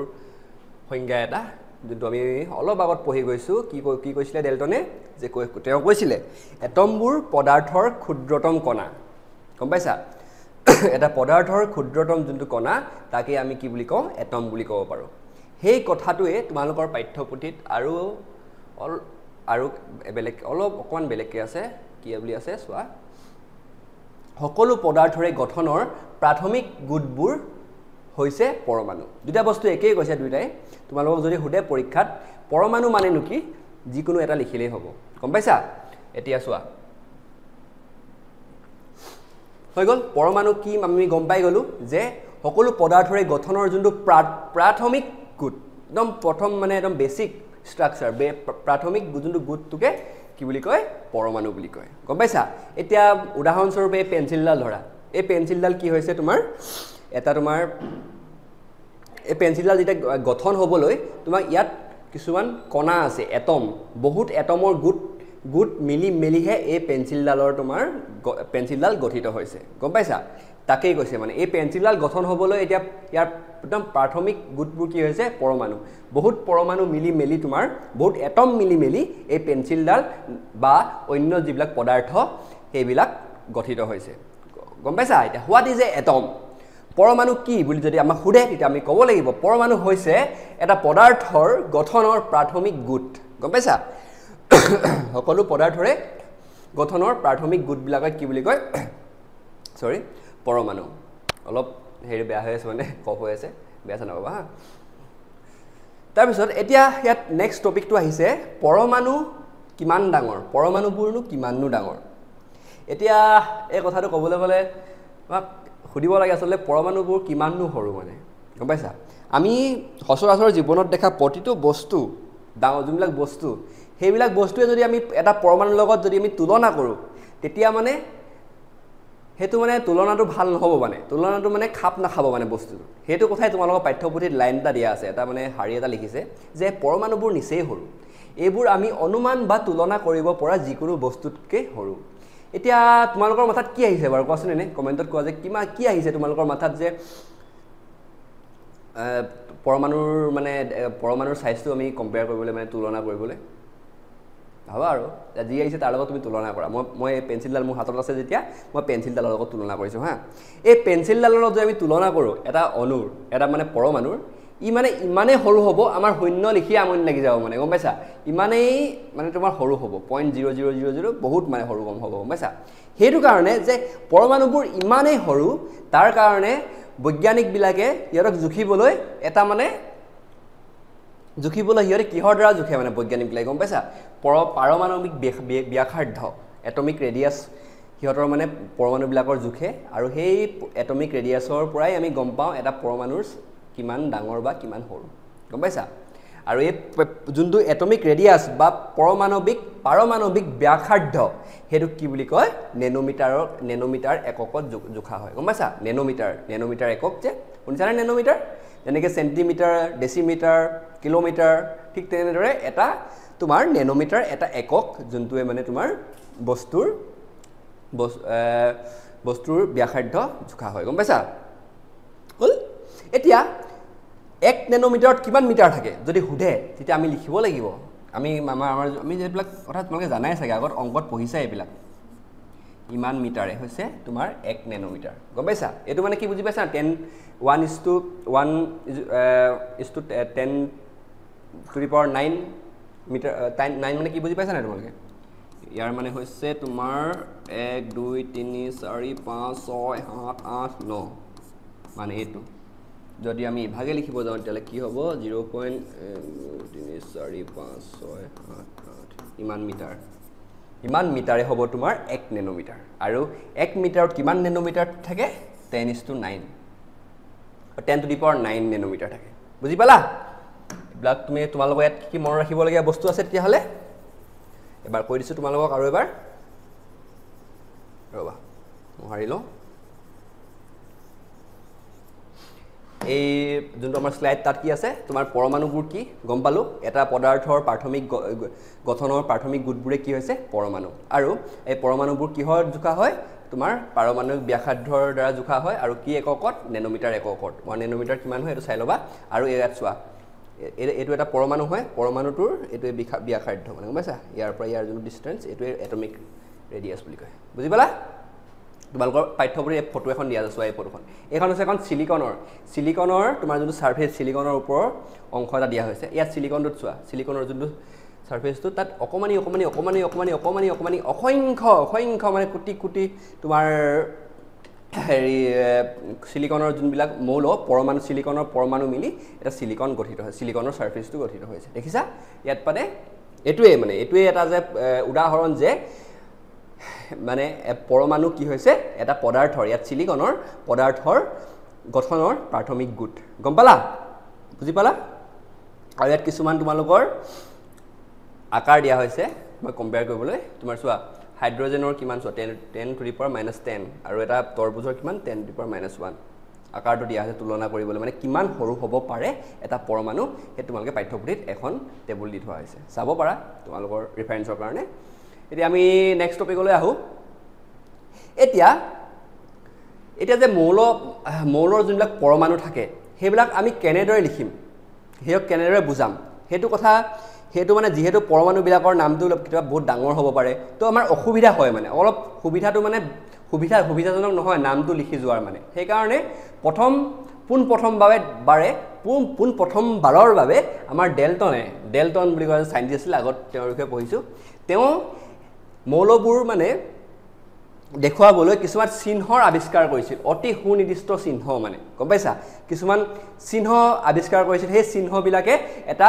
সংজ্ঞা এটা যোনটো আমি অলপ আগত পঢ়ি গৈছো কি কৈছিলে ডেলটনে যে তেওঁ কৈছিলে এটমবোৰ পদাৰ্থৰ ক্ষুদ্ৰতম কণা গম পাইছা এটা পদাৰ্থৰ ক্ষুদ্ৰতম যোনটো কণা তাকে আমি কি বুলি কওঁ এটম বুলি ক'ব পাৰো সেই কথাটোৱে তোমালোকৰ পাঠ্যপুথিত আৰু বেলেগ অকমান বেলেগকৈ আছে কি বুলি আছে চোৱা সকলো পদাৰ্থৰে গঠনৰ প্ৰাথমিক গোটবোৰ হৈছে পৰমাণু দুটা বস্তু একেই কৈছে দুইটাই তোমালোকক যদি সুধে পৰীক্ষাত পৰমাণু মানেনো কি যিকোনো এটা লিখিলেই হ'ব গম পাইছা এতিয়া চোৱা হৈ গ'ল পৰমাণু কি আমি গম পাই গলো যে সকলো পদাৰ্থৰে গঠনৰ যোনটো প্ৰাথমিক গোট একদম প্ৰথম মানে একদম বেসিক স্ট্ৰাকচাৰ প্ৰাথমিক যোনটো গোটটোকে কি বুলি কয় পৰমাণু বুলি কয় গম পাইছা এতিয়া উদাহৰণস্বৰূপে পেন্সিলডাল ধৰা এই পেন্সিলডাল কি হৈছে তোমাৰ এটা তোমাৰ এই পেন্সিলডাল যেতিয়া গঠন হ'বলৈ তোমাক ইয়াত কিছুমান কণা আছে এটম বহুত এটমৰ গোট মিলিহে এই পেন্সিলডাল গঠিত হৈছে গম পাইছা তাকেই কৈছে মানে এই পেন্সিলডাল গঠন হ'বলৈ এতিয়া ইয়াৰ একদম প্ৰাথমিক গোটবোৰ কি হৈছে পৰমাণু বহুত পৰমাণু মিলি তোমাৰ বহুত এটম মিলি এই পেন্সিলডাল বা অন্য যিবিলাক পদাৰ্থ সেইবিলাক গঠিত হৈছে গম পাইছা এতিয়া হোৱাট ইজ এ এটম পৰমাণু কি বুলি যদি আমাক সুধে তেতিয়া আমি ক'ব লাগিব পৰমাণু হৈছে এটা পদাৰ্থৰ গঠনৰ প্ৰাথমিক গোট গম পাইছা সকলো পদাৰ্থৰে গঠনৰ প্ৰাথমিক গোটবিলাকক কি বুলি কয় সৰি পৰমাণু অলপ বেয়া হৈ আছে মানে কফ হৈ আছে বেয়া নাপাবা হা তাৰপিছত এতিয়া ইয়াত নেক্সট টপিকটো আহিছে পৰমাণু কিমান ডাঙৰ পৰমাণুবোৰনো কিমাননো ডাঙৰ এতিয়া এই কথাটো ক'বলৈ গ'লে আমাক সুধিব লাগে আচলতে পৰমাণুবোৰ কিমাননো সৰু মানে গম পাইছা আমি সচৰাচৰ জীৱনত দেখা প্ৰতিটো বস্তু ডাঙৰ যোনবিলাক বস্তু সেইবিলাক বস্তুৱে যদি আমি এটা পৰমাণুৰ লগত যদি আমি তুলনা কৰোঁ তেতিয়া মানে হেতু মানে তুলনাটো ভাল নহব মানে তুলনাটো মানে খাপ নাখাব মানে বস্তুটো হেতু কথাই তোমালোকৰ পাঠ্যপুথিত লাইন এটা দিয়া আছে এটা মানে হাৰি এটা লিখিছে যে পৰমাণুবোৰ নিচেই সৰু এইবোৰ আমি অনুমান বা তুলনা কৰিব পৰা যিকোনো বস্তুতকৈ সৰু এতিয়া তোমালোকৰ মাথাত কি আহিছে বাৰু কোৱাচোন এনে কমেণ্টত কোৱা যে কি আহিছে তোমালোকৰ মাথাত যে পৰমাণুৰ সাইজটো আমি কম্পেয়াৰ কৰিবলৈ মানে তুলনা কৰিবলৈ ভাবা আৰু যি আহিছে তাৰ লগত তুমি তুলনা কৰা মই পেঞ্চিলডাল মোৰ হাতত আছে যেতিয়া মই পেঞ্চিলডালৰ লগত তুলনা কৰিছোঁ হা এই পেঞ্চিলডালৰ লগত যদি আমি তুলনা কৰোঁ এটা অণুৰ এটা মানে পৰমাণুৰ ই মানে ইমানেই সৰু হ'ব আমাৰ শূন্য লিখি আমনি লাগি যাব মানে গম পাইছা ইমানেই মানে তোমাৰ সৰু হ'ব 0.0000 বহুত মানে সৰু কম হ'ব গম পাইছা সেইটো কাৰণে যে পৰমাণুবোৰ ইমানেই সৰু তাৰ কাৰণে বৈজ্ঞানিকবিলাকে ইহঁতক জুখিবলৈ এটা মানে জুখিবলৈ সিহঁতে কিহৰ দ্বাৰা জুখে মানে বৈজ্ঞানিকবিলাকে গম পাইছা পাৰমাণৱিক ব্যাসাৰ্ধ এটমিক ৰেডিয়াছ সিহঁতৰ মানে পৰমাণুবিলাকৰ জুখে আৰু সেই এটমিক ৰেডিয়াছৰ পৰাই আমি গম পাওঁ এটা পৰমাণুৰ কিমান ডাঙৰ বা কিমান সৰু গম পাইছা আৰু এই যোনটো এটমিক ৰেডিয়াছ বা পাৰমাণৱিক ব্যাসাৰ্ধ সেইটো কি বুলি কয় নেনোমিটাৰ এককত জোখা হয় গম পাইছা নেনোমিটাৰ একক যে শুনিছানে নেনোমিটাৰ যেনেকৈ চেণ্টিমিটাৰ ডেচিমিটাৰ কিলোমিটাৰ ঠিক তেনেদৰে এটা তোমাৰ নেনোমিটাৰ এটা একক যোনটোৱে মানে তোমাৰ বস্তুৰ ব্যাসাৰ্ধ জোখা হয় গম পাইছা হ'ল এতিয়া 1 নেনোমিটাৰত কিমান মিটাৰ থাকে যদি সোধে তেতিয়া আমি লিখিব লাগিব আমি যেবিলাক কথা তোমালোকে জানাই চাগে আগত অংকত পঢ়িছা এইবিলাক ইমান মিটাৰে হৈছে তোমাৰ 1 নেনোমিটাৰ গম পাইছা এইটো মানে কি বুজি পাইছা 1 is to 10 to the power 9 metre 9 মানে কি বুজি পাইছা নাই তোমালোকে ইয়াৰ মানে হৈছে তোমাৰ 1 2 3 4 5 6 7 8 9 মানে এইটো যদি আমি ইভাগে লিখিব যাওঁ তেতিয়াহ'লে কি হ'ব 0.3 4 5 6 7 8 ইমান মিটাৰে হ'ব তোমাৰ 1 নেনোমিটাৰ আৰু 1 মিটাৰত কিমান নেনোমিটাৰ থাকে 10 is to 9 10 to the power 9 nanometre থাকে বুজি পালা এইবিলাক তুমি তোমালোকৰ ইয়াত কি মনত ৰাখিবলগীয়া বস্তু আছে তেতিয়াহ'লে এবাৰ কৈ দিছোঁ তোমালোকক আৰু এবাৰ ৰ'বা মোহাৰি লওঁ এই যোনটো আমাৰ স্লাইড তাত কি আছে তোমাৰ পৰমাণুবোৰ কি গম পালোঁ এটা পদাৰ্থৰ প্ৰাথমিক গঠনৰ প্ৰাথমিক গোটবোৰে কি হৈছে পৰমাণু আৰু এই পৰমাণুবোৰ কিহৰ জোখা হয় তোমাৰ পাৰমাণৱিক ব্যাসাৰ্ধৰ দ্বাৰা জোখা হয় আৰু কি এককত নেনোমিটাৰ এককত 1 নেনোমিটাৰ কিমান হয় এইটো চাই ল'বা আৰু ইয়াত চোৱা এইটো এটা পৰমাণু হয় পৰমাণুটোৰ এইটোৱে ব্যাসাৰ্ধ মানে গম পাইছা ইয়াৰ পৰা ইয়াৰ যোনটো ডিষ্টেঞ্চ এইটোৱে এটমিক ৰেডিয়াছ বুলি কয় বুজি পালা তোমালোকৰ পাঠ্যপুথিত এই ফটো এখন দিয়া আছে চোৱা এই ফটোখন এইখন হৈছে এখন চিলিকনৰ তোমাৰ যোনটো ছাৰ্ফেচ চিলিকনৰ ওপৰৰ অংশ এটা দিয়া হৈছে ইয়াত চিলিকনটোত চোৱা চিলিকনৰ যোনটো ছাৰ্ফেচটো তাত অকমানি অসংখ্য মানে কোটি তোমাৰ হেৰি চিলিকনৰ যোনবিলাক মৌল পৰমাণু চিলিকনৰ পৰমাণু মিলি এটা চিলিকন গঠিত হয় চিলিকনৰ ছাৰ্ফেচটো গঠিত হৈছে দেখিছা ইয়াত মানে এইটোৱে এটা যে উদাহৰণ যে মানে পৰমাণু কি হৈছে এটা পদাৰ্থৰ ইয়াত চিলিকনৰ পদাৰ্থৰ গঠনৰ প্ৰাথমিক গোট গম পালা বুজি পালা আৰু ইয়াত কিছুমান তোমালোকৰ আকাৰ দিয়া হৈছে মই কম্পেয়াৰ কৰিবলৈ তোমাৰ চোৱা হাইড্ৰজেনৰ কিমান চোৱা 10 to the power -10 আৰু এটা তৰমুজৰ কিমান 10 to the power -1 আকাৰটো দিয়া আছে তুলনা কৰিবলৈ মানে কিমান সৰু হ'ব পাৰে এটা পৰমাণু সেই তোমালোকে পাঠ্যপুথিত এখন টেবুল দি থোৱা হৈছে চাব পাৰা তোমালোকৰ ৰেফাৰেন্সৰ কাৰণে এতিয়া আমি নেক্সট টপিকলৈ আহোঁ এতিয়া যে মৌলৰ যোনবিলাক পৰমাণু থাকে সেইবিলাক আমি কেনেদৰে লিখিম সেইক কেনেদৰে বুজাম সেইটো মানে যিহেতু পৰমাণুবিলাকৰ নামটো কেতিয়াবা বহুত ডাঙৰ হ'ব পাৰে তো আমাৰ অসুবিধা হয় মানে অলপ সুবিধাটো মানে সুবিধাজনক নহয় নামটো লিখি যোৱাৰ মানে সেইকাৰণে প্ৰথমবাৰৰ বাবে আমাৰ ডেল্টন বুলি কোৱা চাইণ্টিষ্ট আছিল আগত তেওঁৰ বিষয়ে পঢ়িছোঁ তেওঁ মৌলবোৰ মানে দেখুৱাবলৈ কিছুমান চিহ্নৰ আৱিষ্কাৰ কৰিছিল অতি সুনিৰ্দিষ্ট চিহ্ন মানে গম পাইছা কিছুমান চিহ্ন আৱিষ্কাৰ কৰিছিল সেই চিহ্নবিলাকে এটা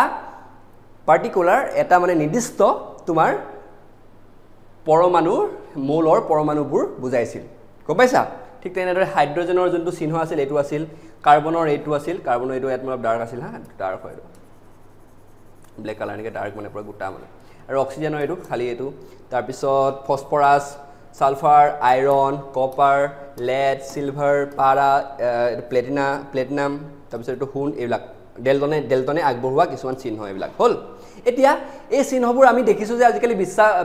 পাৰ্টিকুলাৰ এটা মানে নিৰ্দিষ্ট তোমাৰ পৰমাণুৰ মৌলৰ পৰমাণুবোৰ বুজাইছিল গম পাইছা ঠিক তেনেদৰে হাইড্ৰজেনৰ যোনটো চিহ্ন আছিল এইটো আছিল কাৰ্বনৰ এইটো আছিল কাৰ্বনৰ এইটো ইয়াত অলপ ডাৰ্ক আছিল হা ডাৰ্ক হয় ব্লেক কালাৰ নেকি ডাৰ্ক মানে পুৰা গোটা মানে আৰু অক্সিজেনৰ এইটো খালি এইটো তাৰ পিছত phosphorus sulphur iron copper lead silver পাৰা প্লেটিনাম তাৰ পিছত এইটো হুন এইবিলাক ডেল্টনে আগবঢ়োৱা কিছুমান চিহ্ন এইবিলাক হল এতিয়া এই চিহ্নবোৰ আমি দেখিছো যে আজিকালি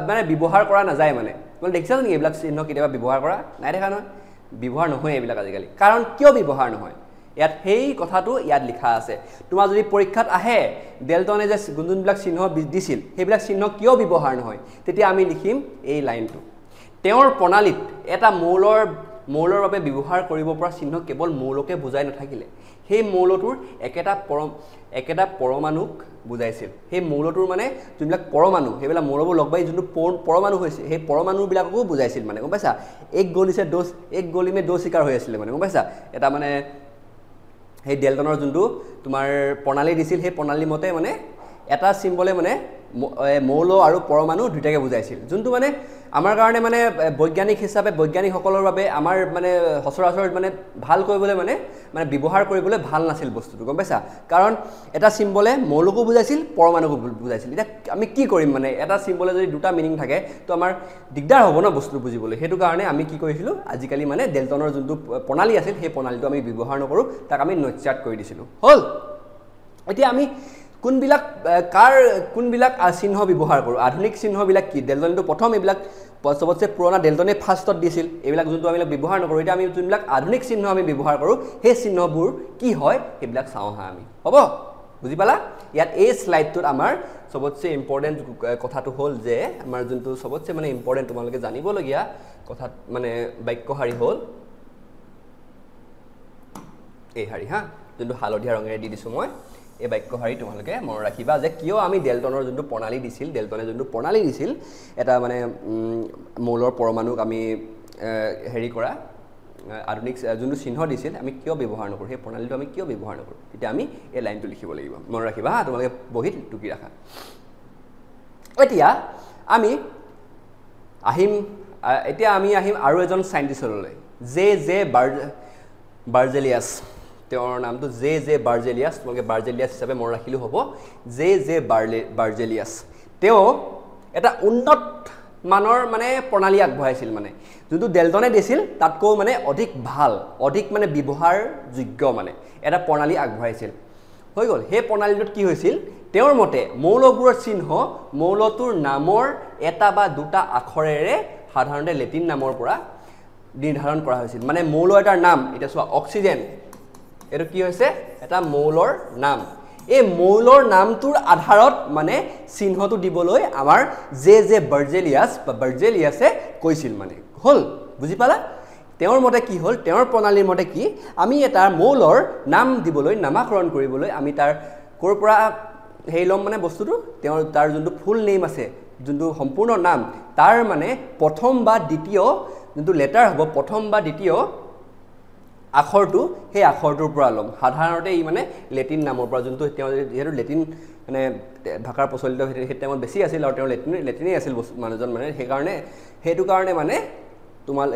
মানে ব্যৱহাৰ কৰা নাযায় মানে তুমি দেখিছা নেকি এইবিলাক চিহ্ন কেতিয়াবা ব্যৱহাৰ কৰা নাই দেখা নহয় ব্যৱহাৰ নহয় এইবিলাক আজিকালি কাৰণ কিয় ব্যৱহাৰ নহয় ইয়াত হেই কথাটো ইয়াত লিখা আছে তোমাৰ যদি পৰীক্ষাত আহে ডেল্টনে যে যোনবিলাক চিহ্ন দিছিল সেইবিলাক চিহ্ন কিয় ব্যৱহাৰ নহয় তেতিয়া আমি লিখিম এই লাইনটো তেওঁৰ প্ৰণালীত এটা মৌলৰ বাবে ব্যৱহাৰ কৰিব পৰা চিহ্ন কেৱল মৌলকে বুজাই নাথাকিলে সেই মৌলটোৰ একেটা পৰমাণুক বুজাইছিল সেই মৌলটোৰ মানে যোনবিলাক পৰমাণু সেইবিলাক মৌলবোৰ লগবাই যোনটো পৰমাণু হৈছে সেই পৰমাণুবিলাককো বুজাইছিল মানে গম পাইছা এক গলি মে দো শিকাৰ হৈ আছিল মানে গম পাইছা এটা মানে সেই ডেল্টনৰ যোনটো তোমাৰ প্ৰণালী দিছিল সেই প্ৰণালী মতে মানে এটা সিম্বলে মানে মৌল আৰু পৰমাণু দুটাকে বুজাইছিল যোনটো মানে আমাৰ কাৰণে মানে বৈজ্ঞানিক হিচাপে বৈজ্ঞানিকসকলৰ বাবে আমাৰ মানে সচৰাচৰ মানে ভাল কৰিবলৈ মানে ব্যৱহাৰ কৰিবলৈ ভাল নাছিল বস্তুটো গম পাইছা কাৰণ এটা সিম্বলে মৌলকো বুজাইছিল পৰমাণুকো বুজাইছিল এটা আমি কি কৰিম মানে এটা সিম্বলে যদি দুটা মিনিং থাকে তো আমাৰ দিগদাৰ হ'ব না বস্তু বুজিবলৈ হেতু কাৰণে আমি কি কৰিছিলো আজিকালি মানে ডেল্টনৰ যোনটো প্ৰণালী আছিল সেই প্ৰণালীটো আমি ব্যৱহাৰ নকৰো তাক আমি নস্যাৎ কৰি দিছিলো হল এতিয়া আমি কোনবিলাক চিহ্ন ব্যৱহাৰ কৰো আধুনিক চিহ্নবিলাক কি ডেল্টনটো প্ৰথম এইবিলাক সবতছে পুৰণা ডেল্টনে ফাৰ্ষ্টত দিছিল এইবিলাক যোনটো আমি ব্যৱহাৰ নকৰো এটা আমি যোনবিলাক আধুনিক চিহ্ন আমি ব্যৱহাৰ কৰো সেই চিহ্নবোৰ কি হয় সেইবিলাক চাওঁ হা আমি হ'ব বুজি পালা ইয়াত এই স্লাইডটোত আমাৰ সবতছে ইম্পৰ্টেন্ট কথাটো হ'ল যে আমাৰ যোনটো সবতছে মানে ইম্পৰ্টেন্ট তোমালোকে জানিবলগীয়া কথা মানে বাক্যশাৰী হ'ল এই শাৰী হা যোনটো হালধীয়া ৰঙেৰে দি দিছো মই এই বাক্যশাৰী তোমালোকে মনত ৰাখিবা যে কিয় আমি ডেল্টনৰ যোনটো প্ৰণালী দিছিল ডেল্টনে যোনটো প্ৰণালী দিছিল এটা মানে মৌলৰ পৰমাণুক আমি হেৰি কৰা আধুনিক যোনটো চিহ্ন দিছিল আমি কিয় ব্যৱহাৰ নকৰো সেই প্ৰণালীটো আমি কিয় ব্যৱহাৰ নকৰো তেতিয়া আমি এই লাইনটো লিখিব লাগিব মনত ৰাখিবা তোমালোকে বহিত টুকি ৰাখা এতিয়া আমি আহিম আৰু এজন সাইন্টিষ্টলৈ জে বাৰ্জেলিয়াছ তেওঁৰ নামটো জে বাৰ্জেলিয়াছ তোমালোকে বাৰ্জেলিয়াছ হিচাপে মনত ৰাখিলেও হ'ব জে বাৰ্জেলিয়াছ তেওঁ এটা উন্নত মানৰ মানে প্ৰণালী আগবঢ়াইছিল মানে যোনটো ডেল্টনে দিছিল তাতকৈ মানে অধিক ভাল অধিক মানে ব্যৱহাৰযোগ্য মানে এটা প্ৰণালী আগবঢ়াইছিল হৈ গ'ল সেই প্ৰণালীটোত কি হৈছিল তেওঁৰ মতে মৌলবোৰৰ চিহ্ন মৌলটোৰ নামৰ এটা বা দুটা আখৰেৰে সাধাৰণতে লেটিন নামৰ পৰা নিৰ্ধাৰণ কৰা হৈছিল মানে মৌল এটাৰ নাম এটা চোৱা অক্সিজেন এটো কি হৈছে এটা মৌলৰ নাম এই মৌলৰ নামটোৰ আধাৰত মানে চিহ্নটো দিবলৈ আমাৰ জে বাৰ্জেলিয়াছে কৈছিল মানে হল বুজি পালা তেওঁৰ মতে কি হল তেওঁৰ প্ৰণালীৰ মতে কি আমি এটা মৌলৰ নাম দিবলৈ নামকৰণ কৰিবলৈ আমি তাৰ কৰ পৰা হেই লম মানে বস্তুটো তাৰ যোনটো ফুল নেম আছে যোনটো সম্পূৰ্ণ নাম তাৰ মানে প্ৰথম বা দ্বিতীয় যোনটো লেটাৰ হ'ব প্ৰথম বা দ্বিতীয় আখৰটো সেই আখৰটোৰ পৰা লম সাধাৰণতে ই মানে লেটিন নামৰ পৰা যোনটো তেওঁ যেহেতু লেটিন মানে ভাষাৰ প্ৰচলিত সেই টাইমত বেছি আছিল আৰু তেওঁ লেটিনেই আছিল মানুহজন মানে সেইটো কাৰণে মানে তোমাৰ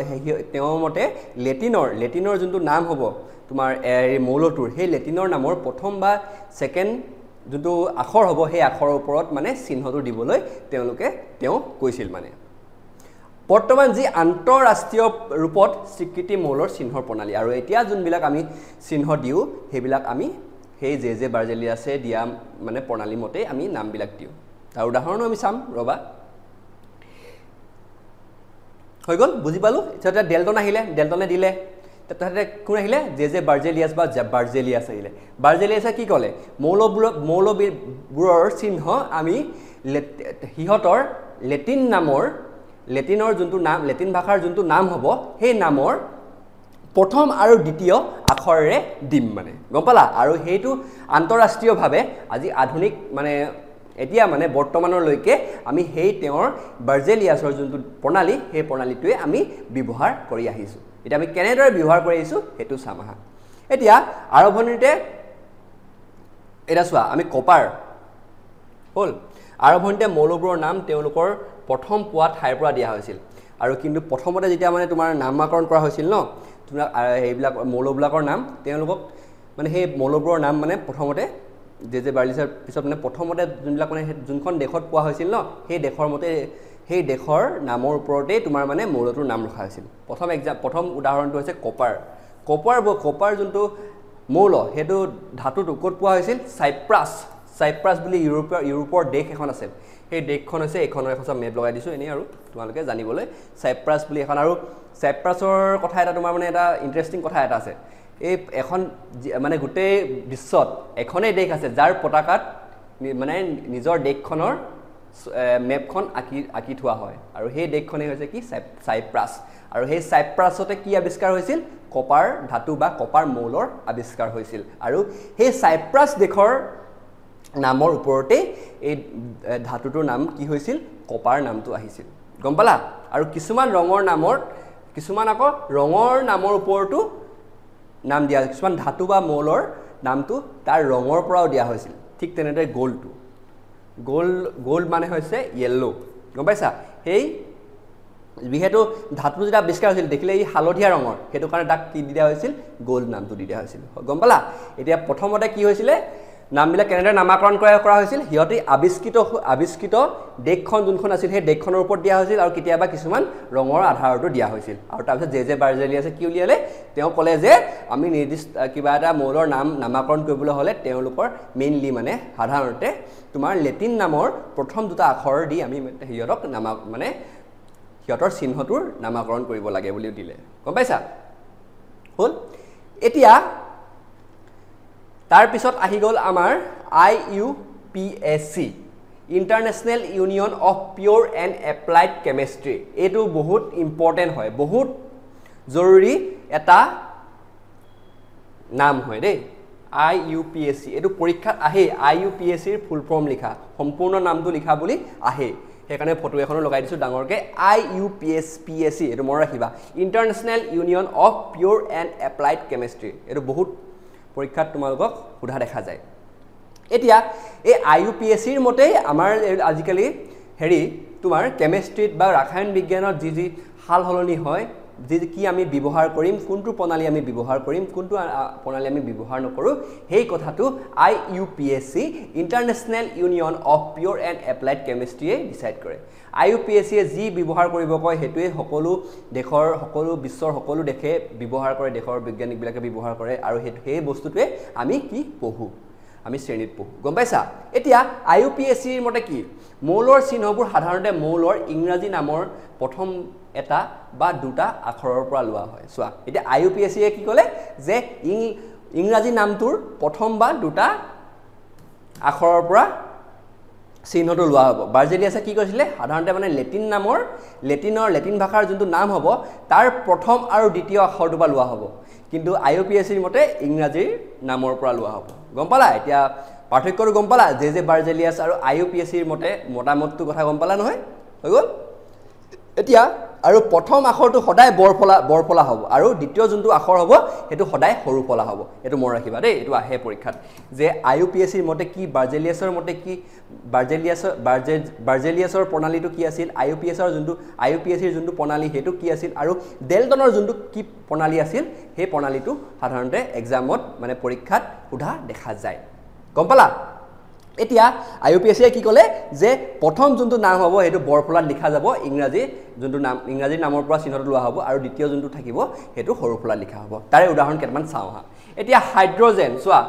তেওঁৰ মতে লেটিনৰ যোনটো নাম হ'ব তোমাৰ এই মৌলটোৰ সেই লেটিনৰ নামৰ প্ৰথম বা ছেকেণ্ড যোনটো আখৰ হ'ব সেই আখৰৰ ওপৰত মানে চিহ্নটো দিবলৈ তেওঁ কৈছিল মানে বৰ্তমান যি আন্তঃৰাষ্ট্ৰীয় ৰূপত স্বীকৃতি মৌলৰ চিহ্নৰ প্ৰণালী আৰু এতিয়া যোনবিলাক আমি চিহ্ন দিও সেইবিলাক আমি সেই জে বাৰ্জেলিয়াছে দিয়া মানে প্ৰণালী মতে আমি নামবিলাক দিও তাৰ উদাহৰণো আমি চাম ৰবা হৈ গ'ল বুজি পালো এটা ডেল্টনে দিলে তাতে কোন আহিলে জে বাৰ্জেলিয়াছ বা বাৰ্জেলিয়াছ আহিলে বাৰ্জেলিয়াছে কি ক'লে মৌলবোৰৰ চিহ্ন আমি হিহতৰ লেটিনৰ যোনটো নাম লেটিন ভাষাৰ যোনটো নাম হ'ব সেই নামৰ প্ৰথম আৰু দ্বিতীয় আখৰেৰে দিম মানে গম পালা আৰু সেইটো আন্তঃৰাষ্ট্ৰীয়ভাৱে আজি আধুনিক মানে এতিয়া মানে বৰ্তমানলৈকে আমি সেই তেওঁৰ বাৰ্জেলিয়াছৰ যোনটো প্ৰণালী সেই প্ৰণালীটোৱে আমি ব্যৱহাৰ কৰি আহিছো এতিয়া আমি কেনেদৰে ব্যৱহাৰ কৰি আহিছো হেতু চাম আহা এতিয়া আৰম্ভণিতে এটা চোৱা আমি কপাৰ হল আৰম্ভণিতে মৌলবোৰৰ নাম তেওঁলোকৰ প্ৰথম পোৱা ঠাইৰ পৰা দিয়া হৈছিল আৰু কিন্তু প্ৰথমতে যেতিয়া মানে তোমাৰ নামকৰণ কৰা হৈছিল ন তোমাৰ এইবিলাক মৌলবিলাকৰ নাম তেওঁলোকক মানে সেই মৌলবোৰৰ নাম মানে প্ৰথমতে যে বাৰ্লিছৰ পিছত মানে প্ৰথমতে যোনবিলাক মানে যোনখন দেশত পোৱা হৈছিল ন সেই দেশৰ মতে সেই দেশৰ নামৰ ওপৰতে তোমাৰ মানে মৌলটোৰ নাম ৰখা হৈছিল প্ৰথম উদাহৰণটো হৈছে কপাৰ যোনটো মৌল হেতু ধাতুটো ক'ত পোৱা হৈছিল সাইপ্ৰাছ বুলি ইউৰোপৰ দেশ এখন আছে সেই দেশখন হৈছে এখনৰ এখন মেপ লগাই দিছো এনে আৰু তোমালোকে জানিবলৈ সাইপ্ৰাছ বুলি এখন আৰু সাইপ্ৰাছৰ কথা এটা তোমাৰ মানে এটা ইন্টাৰেষ্টিং কথা এটা আছে এই এখন মানে গোটেই বিশ্বত এখনেই দেশ আছে যাৰ পতাকাত মানে নিজৰ দেশখনৰ মেপখন আঁকি থোৱা হয় আৰু সেই দেশখনে হৈছে কি সাইপ্ৰাছ আৰু সেই সাইপ্ৰাছতে কি আৱিষ্কাৰ হৈছিল কপাৰ ধাতু বা কপাৰ মৌলৰ আৱিষ্কাৰ হৈছিল আৰু সেই সাইপ্ৰাছ দেশৰ নামৰ ওপৰতে এই ধাতুটোৰ নাম কি হৈছিল কপাৰ নামটো আহিছিল গম পালা আৰু কিছুমান ৰঙৰ নামৰ ওপৰতো নাম দিয়া কিছুমান ধাতু বা মৌলৰ নামটো তাৰ ৰঙৰ পৰাও দিয়া হৈছিল ঠিক তেনেদৰে গোল্ড মানে হৈছে ইয়েলো গম পাইছা সেই যিহেতু ধাতুটো যেতিয়া আৱিষ্কাৰ হৈছিল দেখিলে এই হালধীয়া ৰঙৰ সেইটো কাৰণে তাক কি দিয়া হৈছিল গোল্ড নামটো দি দিয়া হৈছিল গম পালা এতিয়া প্ৰথমতে কি হৈছিলে নামবিলাক কেনেদৰে নামকৰণ কৰা হৈছিল হিয়তি আৱিষ্কৃত দেশখন যোনখন আছিল সেই দেশখনৰ ওপৰত দিয়া হৈছিল আৰু কেতিয়াবা কিছুমান ৰঙৰ আধাৰতো দিয়া হৈছিল আৰু তাৰপিছত যে বাৰ্জেলিয়াছে কি উলিয়ালে তেওঁ ক'লে যে আমি নিৰ্দিষ্ট কিবা এটা মৌলৰ নামকৰণ কৰিবলৈ হ'লে তেওঁলোকৰ মেইনলি মানে সাধাৰণতে তোমাৰ লেটিন নামৰ প্ৰথম দুটা আখৰ দি আমি হিয়তক মানে হিয়তৰ চিহ্নটোৰ নামকৰণ কৰিব লাগে বুলি দিলে গম পাইছা হ'ল এতিয়া তাৰ পিছত আহি গ'ল আমাৰ IUPAC international union of pure and applied chemistry এইটো বহুত ইম্পৰ্টেণ্ট হয় বহুত জৰুৰী এটা নাম হয় দেই IUPAC এইটো পৰীক্ষাত আহে IUPACৰ ফুল ফৰ্ম লিখা সম্পূৰ্ণ নামটো লিখা বুলি আহে সেইকাৰণে ফটো এখনো লগাই দিছো ডাঙৰকে IUPAC এইটো মনত ৰাখিবা international union of pure and applied chemistry এইটো বহুত পৰীক্ষাত তোমালোকক সোধা দেখা যায় এতিয়া এই IUPACৰ মতে আমাৰ আজিকালি তোমাৰ কেমিষ্ট্ৰিত বা ৰাসায়ন বিজ্ঞানত যি হাল হলনি হয় কি আমি ব্যৱহাৰ কৰিম কোনটো প্ৰণালী আমি ব্যৱহাৰ কৰিম কোনটো প্ৰণালী আমি ব্যৱহাৰ নকৰো সেই কথাটো IUPAC international union of pure and applied কেমিষ্ট্ৰিয়ে ডিসাইড কৰে IUPAC যি ব্যৱহাৰ কৰিব কয় হেতুৱে সকলো দেশৰ সকলো বিশ্বৰ সকলো দেশে ব্যৱহাৰ কৰে দেশৰ বৈজ্ঞানিকবিলাকে ব্যৱহাৰ কৰে আৰু সেই বস্তুটোৱে আমি কি পঢ়ো আমি শ্ৰেণীত পঢ়ো গম পাইছা এতিয়া IUPACৰ মতে কি মৌলৰ চিহ্নবোৰ সাধাৰণতে মৌলৰ ইংৰাজী নামৰ প্ৰথম এটা বা দুটা আখৰৰ পৰা লোৱা হয় চোৱা এতিয়া IUPACয়ে কি ক'লে যে ইংৰাজী নামটোৰ প্ৰথম বা দুটা আখৰৰ পৰা চিহ্নটো লোৱা হ'ব বাৰ্জেলিয়াছে কি কৈছিলে সাধাৰণতে মানে লেটিন ভাষাৰ যোনটো নাম হ'ব তাৰ প্ৰথম আৰু দ্বিতীয় আখৰটো পৰা লোৱা হ'ব কিন্তু IUPACৰ মতে ইংৰাজীৰ নামৰ পৰা লোৱা হ'ব গম পালা এতিয়া পাৰ্থক্যটো গম পালা যে বাৰ্জেলিয়াছ আৰু IUPACৰ মতে মতামতটো কথা গম পালা নহয় হৈ গ'ল এতিয়া আৰু প্ৰথম আখৰটো সদায় বৰফলা হ'ব আৰু দ্বিতীয় যোনটো আখৰ হ'ব হেতু সদায় সৰুফলা হ'ব এটো মন ৰাখিবা দেই এটো আহে পৰীক্ষাত যে IUPACৰ মতে কি বাৰ্জেলিয়াছৰ মতে কি বাৰ্জেলিয়াছৰ প্ৰণালীটো কি আছিল IUPACৰ যোনটো প্ৰণালী হেতু কি আছিল আৰু ডেলটনৰ যোনটো কি প্ৰণালী আছিল সেই প্ৰণালীটো সাধাৰণতে এক্সামত মানে পৰীক্ষাত সোধা দেখা যায় গম পালা এতিয়া IUPACয়ে কি ক'লে যে প্ৰথম যোনটো নাম হ'ব হেতু বৰফলাত লিখা যাব ইংৰাজী নামৰ পৰা চিহ্নটো লোৱা হ'ব আৰু দ্বিতীয় যোনটো থাকিব হেতু সৰুফলাত লিখা হ'ব তাৰে উদাহৰণ কেইটামান চাওঁ হা এতিয়া হাইড্ৰজেন চোৱা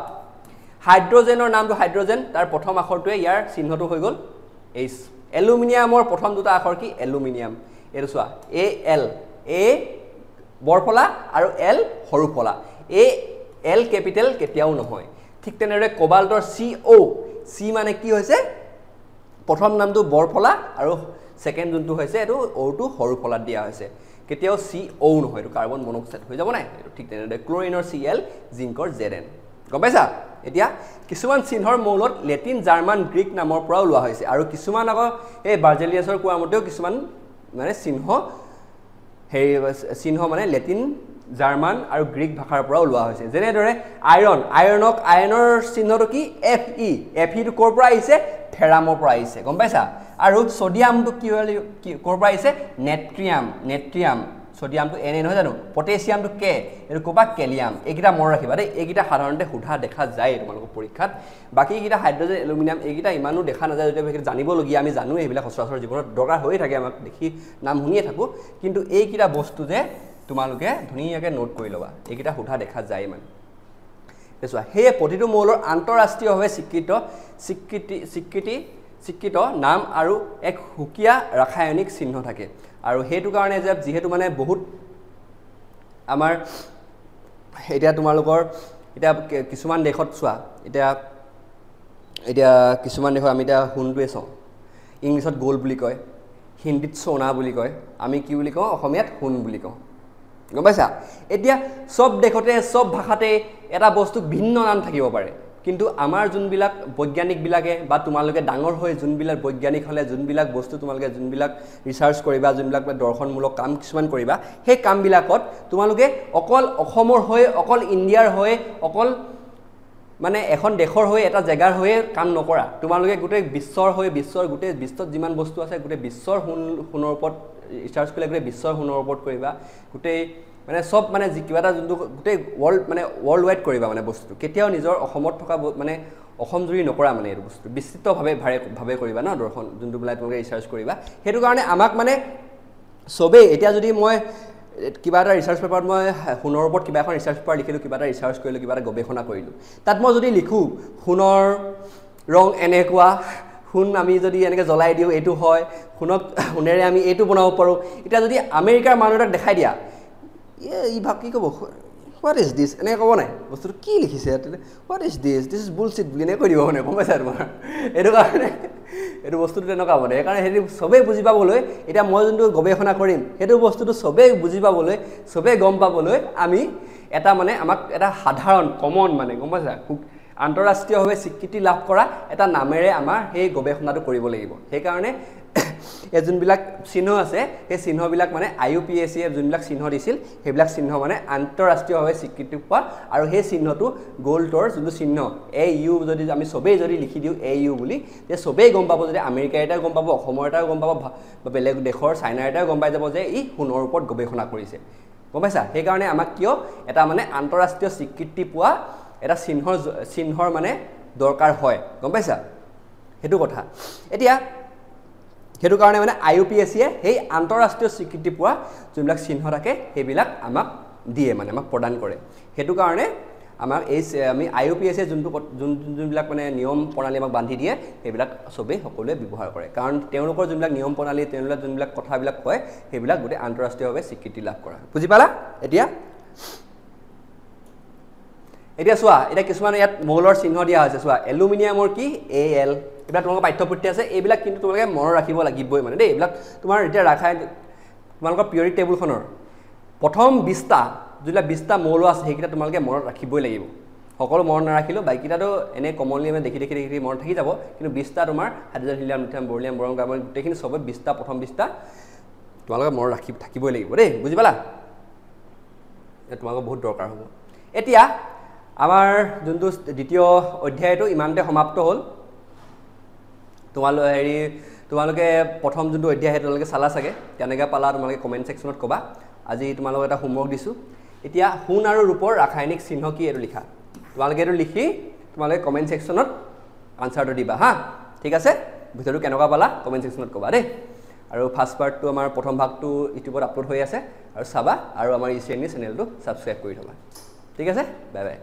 হাইড্ৰজেনৰ নামটো হাইড্ৰজেন তাৰ প্ৰথম আখৰটোৱে ইয়াৰ চিহ্নটো হৈ গ'ল H এলুমিনিয়ামৰ প্ৰথম দুটা আখৰ কি এলুমিনিয়াম এটো চোৱা AL A বৰফলা আৰু L সৰুফলা L কেপিটেল কেতিয়াও নহয় ঠিক তেনেদৰে কোবাল্টৰ CO C মানে কি হৈছে প্ৰথম নামটো বৰফলা আৰু সেকেন্ড যোনটো হৈছে এটো O টো সৰুফলাত দিয়া হৈছে কেতিয়াও CO নহয় এটো কাৰ্বন মনোক্সাইড হৈ যাব নাই এটো ঠিক তেনেদৰে ক্লোৰিনৰ Cl জিংকৰ Zn গম পাইছা এতিয়া কিছুমান চিহ্নৰ মৌলত লেটিন জাৰ্মান গ্ৰীক নামৰ পৰা লোৱা হৈছে আৰু কিছুমান আকৌ এই বাৰ্জেলিয়াছৰ কোৱা মতেও কিছুমান মানে চিহ্ন মানে লেটিন জাৰ্মান আৰু গ্ৰীক ভাষাৰ পৰা লোৱা হৈছে যেনেদৰে আয়ৰণৰ চিহ্নটো কি Fe টো কৰ পৰা আহিছে ফেৰামৰ পৰা আহিছে গম পাইছা আৰু সোডিয়ামটো কি ক'ৰ পৰা আহিছে নেট্ৰিয়াম সোডিয়ামটো এনে নহয় জানো পটেছিয়ামটো কে এটো কোপা কেলিয়াম এইকিটা মনত ৰাখিবা দেই এইকিটা সাধাৰণতে সোধা দেখা যায় তোমালোকৰ পৰীক্ষাত বাকি কিটা হাইড্ৰজেন এলুমিনিয়াম এইকিটা ইমানো দেখা নাযায় যদি এইকিটা জানিবলগীয়া আমি জানো এইবিলাক সচৰাচৰ জীৱনত দৰকাৰ হৈ থাকে আমাক দেখি নাম শুনিয়ে থাকো কিন্তু এইকিটা বস্তু যে তোমালোকে ধুনীয়াকৈ নোট কৰি ল'বা এইকিটা সোধা দেখা যায় মানে দেখুৱা হেয়ে প্ৰতিটো মৌলৰ আন্তঃৰাষ্ট্ৰীয়ভাৱে স্বীকৃত নাম আৰু এক সুকীয়া ৰাসায়নিক চিহ্ন থাকে আৰু হেতু কাৰণে যে যেহেতু মানে বহুত আমাৰ এটা তোমালোকৰ এটা কিছুমান দেশত চোৱা এটা কিছুমান দেশত আমি এটা হুনটোৱে চাওঁ ইংলিছত গোল বুলি কয় হিন্দীত সোনা বুলি কয় আমি কি বুলি কওঁ অসমীয়াত হুন বুলি কওঁ গম পাইছা এতিয়া সব দেশতে সব ভাষাতে এটা বস্তু ভিন্ন নাম থাকিব পাৰে কিন্তু আমাৰ যোনবিলাক বৈজ্ঞানিক বিলাকে বা তোমালোকে ডাঙৰ হৈ যোনবিলাক বৈজ্ঞানিক হলে যোনবিলাক বস্তু তোমালোকে যোনবিলাক ৰিসাৰ্চ কৰিবা যোনবিলাক দৰ্শনমূলক কাম কিছুমান কৰিবা সেই কামবিলাকত তোমালোকে অকল অসমৰ হৈ অকল ইণ্ডিয়াৰ হৈ অকল মানে এখন দেশৰ হৈ এটা জায়গাৰ হৈ কাম নকৰা তোমালোকে গোটেই বিশ্বৰ হৈ বিশ্বৰ গোটেই বিশ্বত যিমান বস্তু আছে গোটেই বিশ্বৰ হুনৰ ওপৰত ৰিসাৰ্চ কৰিলে গোটেই বিশ্বৰ হুনৰ ওপৰত কৰিবা গোটেই মানে সব মানে কিবা এটা যোনটো গোটেই ৱৰ্ল্ড ৱাইড কৰিবা মানে বস্তুটো কেতিয়াও নিজৰ অসমত থকা মানে অসম জুৰি নকৰা মানে এই বস্তু বিস্তৃতভাৱে কৰিবা ন দৰ্শন যোনটো বিলাক তোমালোকে ৰিসাৰ্চ কৰিবা হেতু কাৰণে আমাক মানে সবে এতিয়া যদি মই কিবা এটা ৰিসাৰ্চ পেপাৰত মই হুনৰ ওপৰত কিবা এখন ৰিসাৰ্চ পেপাৰ লিখিলো কিবা এটা ৰিসাৰ্চ কৰিলো কিবা এটা গৱেষণা কৰিলো তাত মই যদি লিখো হুনৰ ৰং এনেকুৱা হুন আমি যদি এনেকৈ জ্বলাই দিওঁ এইটো হয় হুনেৰে আমি এইটো বনাব পাৰোঁ এতিয়া যদি আমেৰিকাৰ মানুহ এটাক দেখাই দিয়া ই ভাগ কি ক'ব হোৱাট ইজ দিছ এনেকৈ ক'ব নাই বস্তুটো কি লিখিছে হোৱাট ইজ দিছ ইজ বুলশ্বিট বুলি এনেকৈ কৈ দিব মানে গম পাইছা তোমাৰ এইটো কাৰণে এইটো বস্তুটো তেনেকুৱা মানে সেইকাৰণে সেইটো চবেই বুজি পাবলৈ এতিয়া মই যোনটো গৱেষণা কৰিম সেইটো বস্তুটো চবেই বুজি পাবলৈ চবেই গম পাবলৈ আমি এটা মানে আমাক এটা সাধাৰণ কমন মানে গম পাইছা আন্তঃৰাষ্ট্ৰীয়ভাৱে স্বীকৃতি লাভ কৰা এটা নামেৰে আমাৰ সেই গৱেষণাটো কৰিব লাগিব সেইকাৰণে এই যোনবিলাক চিহ্ন আছে সেই চিহ্নবিলাক মানে IUPAC যোনবিলাক চিহ্ন দিছিল সেইবিলাক চিহ্ন মানে আন্তঃৰাষ্ট্ৰীয়ভাৱে স্বীকৃতি পোৱা আৰু সেই চিহ্নটো গোল্ডৰ যোনটো চিহ্ন AU যদি আমি সবেই যদি লিখি দিওঁ AU বুলি তে সবেই গম পাব যদি আমেৰিকাৰ এটাও গম পাব অসমৰ এটাও গম পাব বা বেলেগ দেশৰ চাইনাৰ এটাও গম পাই যাব যে ই হুনৰ ওপৰত গৱেষণা কৰিছে গম পাইছা সেইকাৰণে আমাক কিয় এটা মানে আন্তঃৰাষ্ট্ৰীয় স্বীকৃতি পোৱা এটা চিহ্নৰ মানে দৰকাৰ হয় গম পাইছা হেতু কথা এতিয়া হেতু কাৰণে মানে IUPAC সেই আন্তঃৰাষ্ট্ৰীয় স্বীকৃতি পোৱা যোনবিলাক চিহ্ন থাকে সেইবিলাক আমাক দিয়ে মানে আমাক প্ৰদান কৰে হেতু কাৰণে আমাক এই আমি IUPAC যোনবিলাক মানে নিয়ম প্ৰণালী আমাক বান্ধি দিয়ে সেইবিলাক সবেই সকলোৱে ব্যৱহাৰ কৰে কাৰণ তেওঁলোকৰ যোনবিলাক নিয়ম প্ৰণালী তেওঁলোকৰ যোনবিলাক কথাবিলাক কয় সেইবিলাক গোটেই আন্তঃৰাষ্ট্ৰীয়ভাৱে স্বীকৃতি লাভ কৰা বুজি পালা এতিয়া চোৱা এটা কিছুমান ইয়াত মৌলৰ চিহ্ন দিয়া হৈছে চোৱা এলুমিনিয়ামৰ কি AL এইবিলাক তোমালোকৰ পাঠ্যপুথি আছে এইবিলাক কিন্তু তোমালোকে মনত ৰাখিব লাগিবই মানে দেই এইবিলাক তোমাৰ এতিয়া তোমালোকৰ পিৰিয়ডিক টেবুলখনৰ প্ৰথম 20টা যোনবিলাক 20টা মৌল আছে সেইকেইটা তোমালোকে মনত ৰাখিবই লাগিব সকলো মনত নাৰাখিলেও বাকিটাতো এনে কমনলি আমি দেখি মনত থাকি যাব কিন্তু 20টা তোমাৰ হাইড্ৰজেন হিলিয়াম লিথিয়াম বৰিলিয়াম বৰং কাৰ্বন গোটেইখিনি সবে 20টা প্ৰথম 20টা তোমালোকে মনত থাকিবই লাগিব দেই বুজি পালা তোমালোকৰ বহুত দৰকাৰ হ'ব এতিয়া আমাৰ যোনটো দ্বিতীয় অধ্যায়টো ইমানতে সমাপ্ত হ'ল তোমালোকে প্ৰথম যোনটো অধ্যায় তোমালোকে চালা চাগে কেনেকৈ পালা তোমালোকে কমেণ্ট ছেকশ্যনত ক'বা আজি তোমালোকক এটা হোমৱৰ্ক দিছোঁ এতিয়া সোণ আৰু ৰূপৰ ৰাসায়নিক চিহ্ন কি এইটো লিখা তোমালোকে এইটো লিখি তোমালোকে কমেণ্ট ছেকশ্যনত আনচাৰটো দিবা হা ঠিক আছে ভিডিঅ'টো কেনেকুৱা পালা কমেণ্ট ছেকশ্যনত ক'বা দেই আৰু ফাৰ্ষ্ট পাৰ্টটো আমাৰ প্ৰথম ভাগটো ইউটিউবত আপলোড হৈ আছে আৰু চাবা আৰু আমাৰ ECNE চেনেলটো ছাবস্ক্ৰাইব কৰি থ'বা ঠিক আছে বাই বাই